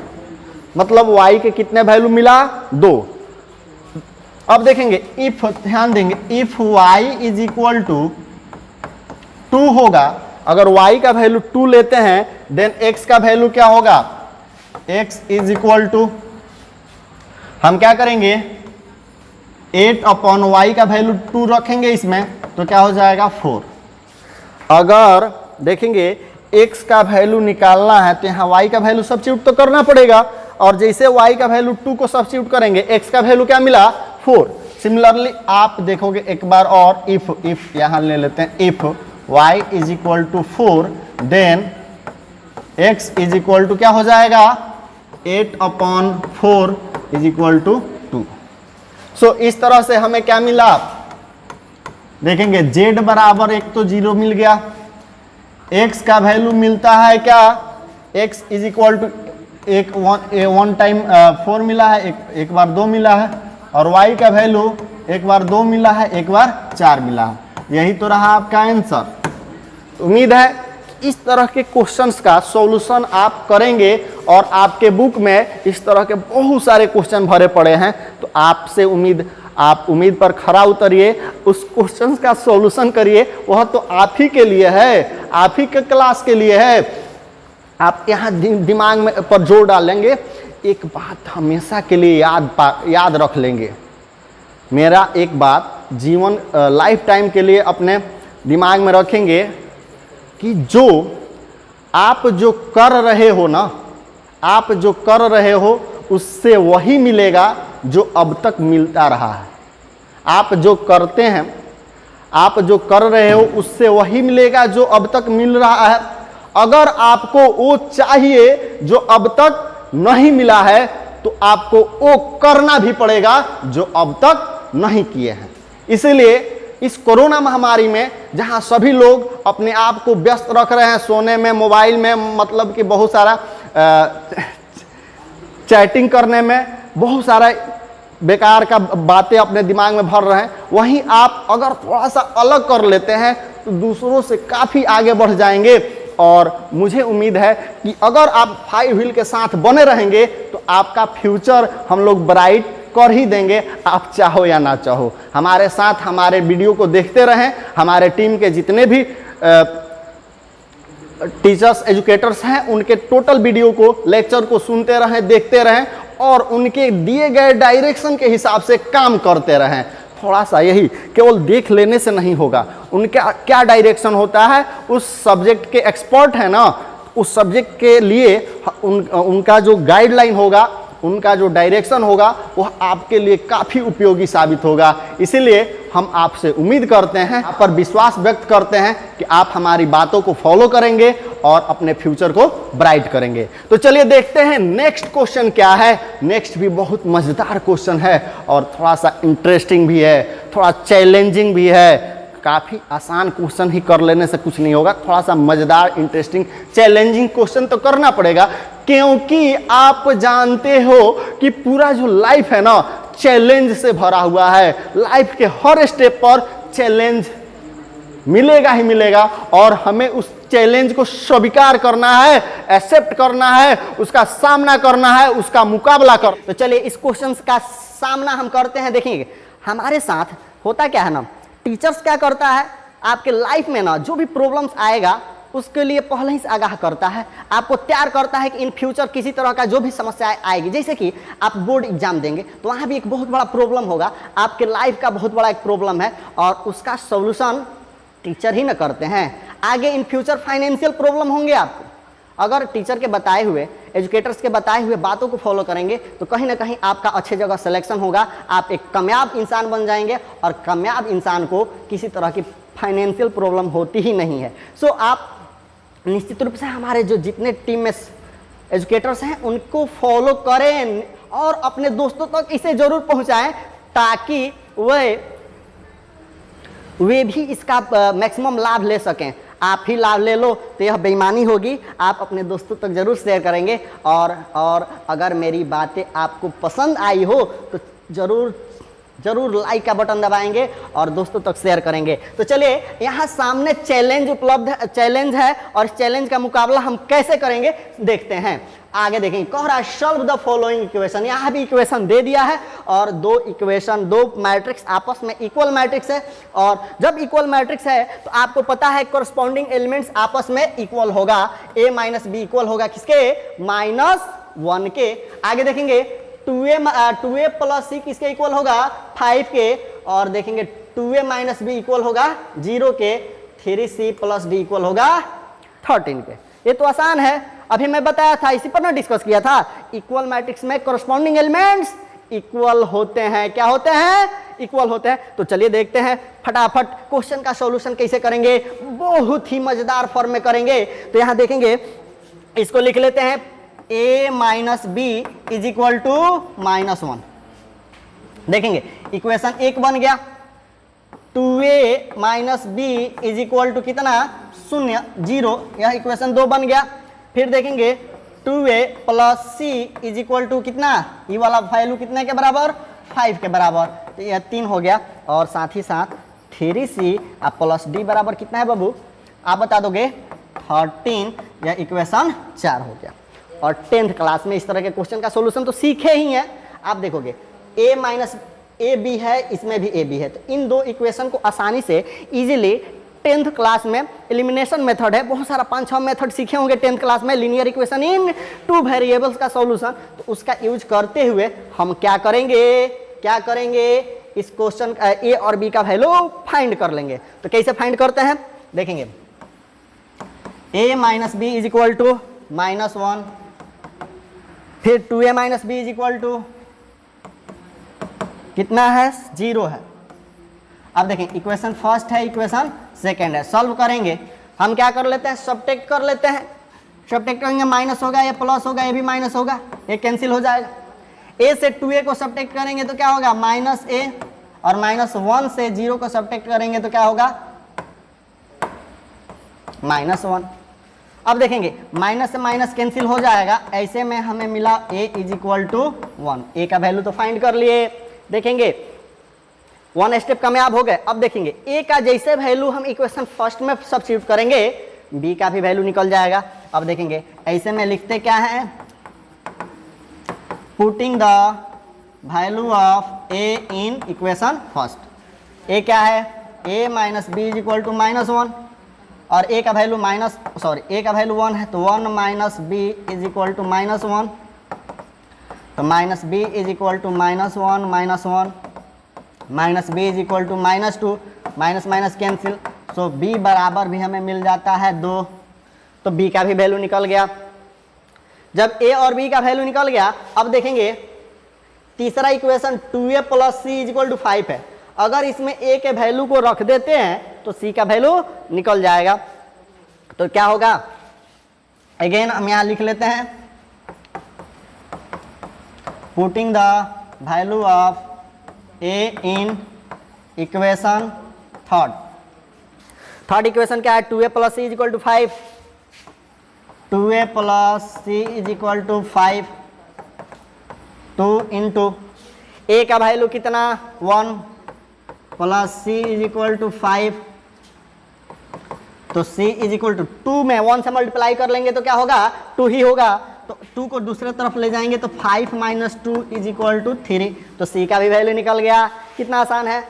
मतलब y के कितने वैल्यू मिला, 2। अब देखेंगे इफ, ध्यान देंगे, if y is equal to 2 होगा, अगर y का वैल्यू 2 लेते हैं देन x का वैल्यू क्या होगा, x इज इक्वल टू, हम क्या करेंगे 8/y का वैल्यू 2 रखेंगे इसमें तो क्या हो जाएगा 4। अगर देखेंगे x का वैल्यू निकालना है तो यहाँ y का वैल्यू सब्स्टिट्यूट तो करना पड़ेगा, और जैसे y का वैल्यू 2 को सब्स्टिट्यूट करेंगे x का वैल्यू क्या मिला 4। सिमिलरली आप देखोगे एक बार और, इफ यहाँ ले लेते हैं, if y is equal to 4 then x is equal to क्या हो जाएगा 8/4 इज इक्वल टू 2। सो इस तरह से हमें क्या मिला, देखेंगे z बराबर एक तो 0 मिल गया, x का वैल्यू मिलता है क्या, x इज इक्वल टू एक वन टाइम 4 मिला है, एक बार 2 मिला है, और y का वैल्यू एक बार 2 मिला है, एक बार 4 मिला है। यही तो रहा आपका आंसर। उम्मीद है इस तरह के क्वेश्चंस का सॉल्यूशन आप करेंगे, और आपके बुक में इस तरह के बहुत सारे क्वेश्चन भरे पड़े हैं, तो आपसे आप उम्मीद पर खरा उतरिए, उस क्वेश्चन का सॉल्यूशन करिए, वह तो आप ही के लिए है, आप ही के क्लास के लिए है। आप यहाँ दिमाग में पर जोर डालेंगे, एक बात हमेशा के लिए याद रख लेंगे। मेरा एक बात जीवन लाइफ टाइम के लिए अपने दिमाग में रखेंगे कि जो आप जो कर रहे हो ना, आप जो कर रहे हो उससे वही मिलेगा जो अब तक मिलता रहा है। आप जो करते हैं, आप जो कर रहे हो उससे वही मिलेगा जो अब तक मिल रहा है। अगर आपको वो चाहिए जो अब तक नहीं मिला है तो आपको वो करना भी पड़ेगा जो अब तक नहीं किए हैं। इसीलिए इस कोरोना महामारी में जहां सभी लोग अपने आप को व्यस्त रख रहे हैं सोने में, मोबाइल में, मतलब कि बहुत सारा चैटिंग करने में, बहुत सारा बेकार का बातें अपने दिमाग में भर रहे हैं, वहीं आप अगर थोड़ा सा अलग कर लेते हैं तो दूसरों से काफ़ी आगे बढ़ जाएंगे। और मुझे उम्मीद है कि अगर आप 5 व्हील के साथ बने रहेंगे तो आपका फ्यूचर हम लोग ब्राइट कर ही देंगे, आप चाहो या ना चाहो। हमारे साथ हमारे वीडियो को देखते रहें, हमारे टीम के जितने भी टीचर्स एजुकेटर्स हैं उनके टोटल वीडियो को, लेक्चर को सुनते रहें, देखते रहें, और उनके दिए गए डायरेक्शन के हिसाब से काम करते रहें। थोड़ा सा यही केवल देख लेने से नहीं होगा, उनका क्या डायरेक्शन होता है, उस सब्जेक्ट के एक्सपर्ट है ना, उस सब्जेक्ट के लिए उनका जो गाइडलाइन होगा, उनका जो डायरेक्शन होगा वह आपके लिए काफ़ी उपयोगी साबित होगा। इसीलिए हम आपसे उम्मीद करते हैं, आप पर विश्वास व्यक्त करते हैं कि आप हमारी बातों को फॉलो करेंगे और अपने फ्यूचर को ब्राइट करेंगे। तो चलिए देखते हैं नेक्स्ट क्वेश्चन क्या है। नेक्स्ट भी बहुत मज़ेदार क्वेश्चन है और थोड़ा सा इंटरेस्टिंग भी है, थोड़ा चैलेंजिंग भी है। काफ़ी आसान क्वेश्चन ही कर लेने से कुछ नहीं होगा, थोड़ा सा मज़ेदार, इंटरेस्टिंग, चैलेंजिंग क्वेश्चन तो करना पड़ेगा, क्योंकि आप जानते हो कि पूरा जो लाइफ है ना चैलेंज से भरा हुआ है। लाइफ के हर स्टेप पर चैलेंज मिलेगा ही मिलेगा, और हमें उस चैलेंज को स्वीकार करना है, एक्सेप्ट करना है, उसका सामना करना है, उसका मुकाबला कर। तो चलिए इस क्वेश्चन का सामना हम करते हैं। देखिए हमारे साथ होता क्या है ना, टीचर्स क्या करता है, आपके लाइफ में ना जो भी प्रॉब्लम्स आएगा उसके लिए पहले ही से आगाह करता है, आपको तैयार करता है कि इन फ्यूचर किसी तरह का जो भी समस्या आएगी, जैसे कि आप बोर्ड एग्जाम देंगे तो वहाँ भी एक बहुत बड़ा प्रॉब्लम होगा, आपके लाइफ का बहुत बड़ा एक प्रॉब्लम है, और उसका सॉल्यूशन टीचर ही ना करते हैं। आगे इन फ्यूचर फाइनेंशियल प्रॉब्लम होंगे आपको, अगर टीचर के बताए हुए, एजुकेटर्स के बताए हुए बातों को फॉलो करेंगे तो कहीं ना कहीं आपका अच्छे जगह सिलेक्शन होगा, आप एक कामयाब इंसान बन जाएंगे और कामयाब इंसान को किसी तरह की फाइनेंशियल प्रॉब्लम होती ही नहीं है। सो आप निश्चित रूप से हमारे जो जितने टीम में एजुकेटर्स हैं उनको फॉलो करें और अपने दोस्तों तक इसे जरूर पहुंचाएं ताकि वे भी इसका मैक्सिमम लाभ ले सकें। आप ही लाभ ले लो तो यह बेईमानी होगी। आप अपने दोस्तों तक जरूर शेयर करेंगे और अगर मेरी बातें आपको पसंद आई हो तो जरूर लाइक का बटन दबाएंगे और दोस्तों तक शेयर करेंगे। तो चलिए यहाँ सामने चैलेंज है और चैलेंज का मुकाबला हम कैसे करेंगे देखते हैं। आगे देखेंगे, कह रहा है सॉल्व द फॉलोइंग इक्वेशन। यहाँ भी इक्वेशन दे दिया है और दो मैट्रिक्स आपस में इक्वल मैट्रिक्स है और जब इक्वल मैट्रिक्स है तो आपको पता है कोरस्पॉन्डिंग एलिमेंट्स आपस में इक्वल होगा। a माइनस बी इक्वल होगा किसके? -1 के। आगे देखेंगे 2a प्लस सी किसके इक्वल होगा? 5 के। और देखेंगे 2a माइनस बी इक्वल होगा 0 के। 3c प्लस डी इक्वल होगा 13 के। ये तो आसान है, अभी मैं बताया था, इसी पर ना डिस्कस किया था। इक्वल मैट्रिक्स में कोरस्पॉन्डिंग एलिमेंट्स इक्वल होते हैं। क्या होते हैं? इक्वल होते हैं। तो चलिए देखते हैं फटाफट क्वेश्चन का सॉल्यूशन कैसे करेंगे। बहुत ही मजेदार फॉर्म में करेंगे। तो यहां देखेंगे, इसको लिख लेते हैं a minus b is equal to -1। देखेंगे इक्वेशन 1 बन गया। 2a minus b is equal to कितना? 0। यह इक्वेशन 2 बन गया। फिर देखेंगे 2a plus c is equal to कितना? ये वाला वैल्यू कितने के बराबर? 5 के बराबर। तो यह 3 हो गया और साथ ही साथ 3c प्लस डी बराबर कितना है बाबू? आप बता दोगे 13। यह इक्वेशन 4 हो गया। और 10th क्लास में इस तरह के क्वेश्चन का सॉल्यूशन तो सीखे ही हैं। आप देखोगे a माइनस ए बी है, इसमें भी ए बी है। तो इन दो इक्वेशन को आसानी से इजीली 10th क्लास में एलिमिनेशन मेथड है, बहुत सारा 5-6 मेथड सीखे होंगे 10th क्लास में, लीनियर इक्वेशन इन 2 वेरिएबल्स का सॉल्यूशन। तो उसका यूज करते हुए हम क्या करेंगे इस क्वेश्चन ए और बी का वैल्यू फाइंड कर लेंगे। तो कैसे फाइंड करते हैं देखेंगे। a minus b is equal to -1, फिर 2a minus b is equal to कितना है? 0 है। अब देखें इक्वेशन फर्स्ट है, इक्वेशन सेकंड है। सॉल्व करेंगे, हम क्या कर लेते हैं? सब्ट्रैक्ट कर लेते हैं। सब्ट्रैक्ट करेंगे, माइनस होगा, ये प्लस होगा, ये भी माइनस होगा, ये कैंसिल हो जाएगा। a से 2a को सब्ट्रैक्ट करेंगे तो क्या होगा? -a। और -1 से 0 को सब्ट्रैक्ट करेंगे तो क्या होगा? -1। अब देखेंगे माइनस से माइनस कैंसिल हो जाएगा। ऐसे में हमें मिला a is equal to 1। a का वैल्यू तो फाइंड कर लिए। देखेंगे 1 स्टेप कामयाब हो गए। अब देखेंगे a का जैसे वैल्यू हम इक्वेशन फर्स्ट में सब्स्टिट्यूट करेंगे b का भी वैल्यू निकल जाएगा। अब देखेंगे ऐसे में लिखते क्या है? Putting the value of a in equation first. a क्या है? a minus b is equal to -1 और a का वैल्यू a का वैल्यू 1 है तो 1 minus b is equal to -1। तो minus b is equal to -1 -1 minus b is equal to -2। Minus minus cancel, so b बराबर भी हमें मिल जाता है 2। तो b का भी वैल्यू निकल गया। जब a और b का वैल्यू निकल गया, अब देखेंगे तीसरा equation 2a plus c is equal to 5 है। अगर इसमें a के वैल्यू को रख देते हैं तो c का वैल्यू निकल जाएगा। तो क्या होगा? अगेन हम यहाँ लिख लेते हैं putting the value of a in equation third equation क्या है? 2a plus c is equal to 5। 2a plus c is equal to 5। 2 into a का वैल्यू कितना? 1 plus c is equal to 5। तो c इज इक्वल टू 2 में 1 से multiply कर लेंगे तो क्या होगा? 2 ही होगा। तो 2 को दूसरे तरफ ले जाएंगे तो 5 माइनस 2 इज इक्वल टू 3। तो c का भी वैल्यू निकल गया। कितना आसान है।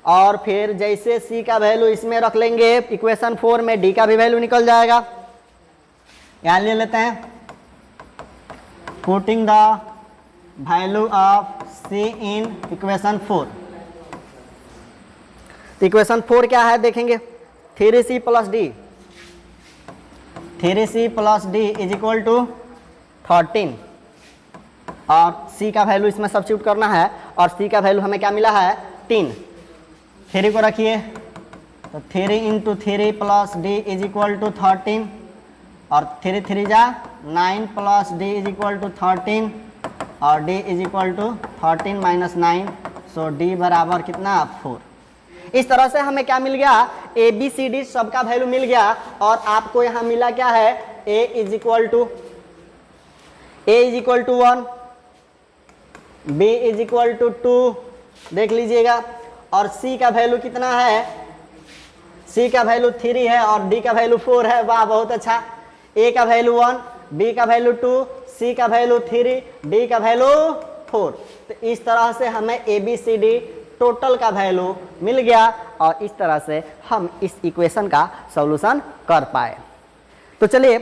और फिर जैसे c का वैल्यू इसमें रख लेंगे इक्वेशन 4 में, d का भी वैल्यू निकल जाएगा। यहाँ ले लेते हैं putting the value of c in equation 4। तो इक्वेशन 4 क्या है देखेंगे? 3c plus d. 3c plus d is equal to 13 और c का वैल्यू इसमें सब्स्टिट्यूट करना है और c का वैल्यू हमें क्या मिला है 3। 3 को रखिए तो 3 into 3 plus d is equal to 13 और 3 3 जा 9 plus d is equal to 13 और d is equal to 13 minus 9 so d बराबर कितना 4। इस तरह से हमें क्या मिल गया ए बी सी डी सबका वैल्यू मिल गया और आपको यहाँ मिला क्या है a is equal to 1 b is equal to 2 देख लीजिएगा और c का वैल्यू कितना है c का वैल्यू 3 है और d का वैल्यू 4 है। वाह बहुत अच्छा। a का वैल्यू 1 b का वैल्यू 2 c का वैल्यू 3 d का वैल्यू 4। तो इस तरह से हमें a b c d total का वैल्यू मिल गया और इस तरह से हम इस इक्वेशन का सॉल्यूशन कर पाए। तो चलिए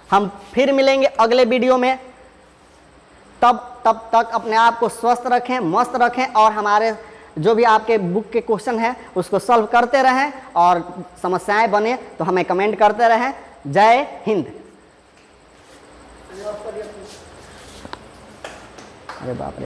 हम फिर मिलेंगे अगले वीडियो में। तब तक अपने आप को स्वस्थ रखें, मस्त रखें और हमारे जो भी आपके बुक के क्वेश्चन हैं उसको सॉल्व करते रहें और समस्याएं बने तो हमें कमेंट करते रहें। जय हिंद। अरे बाप रे।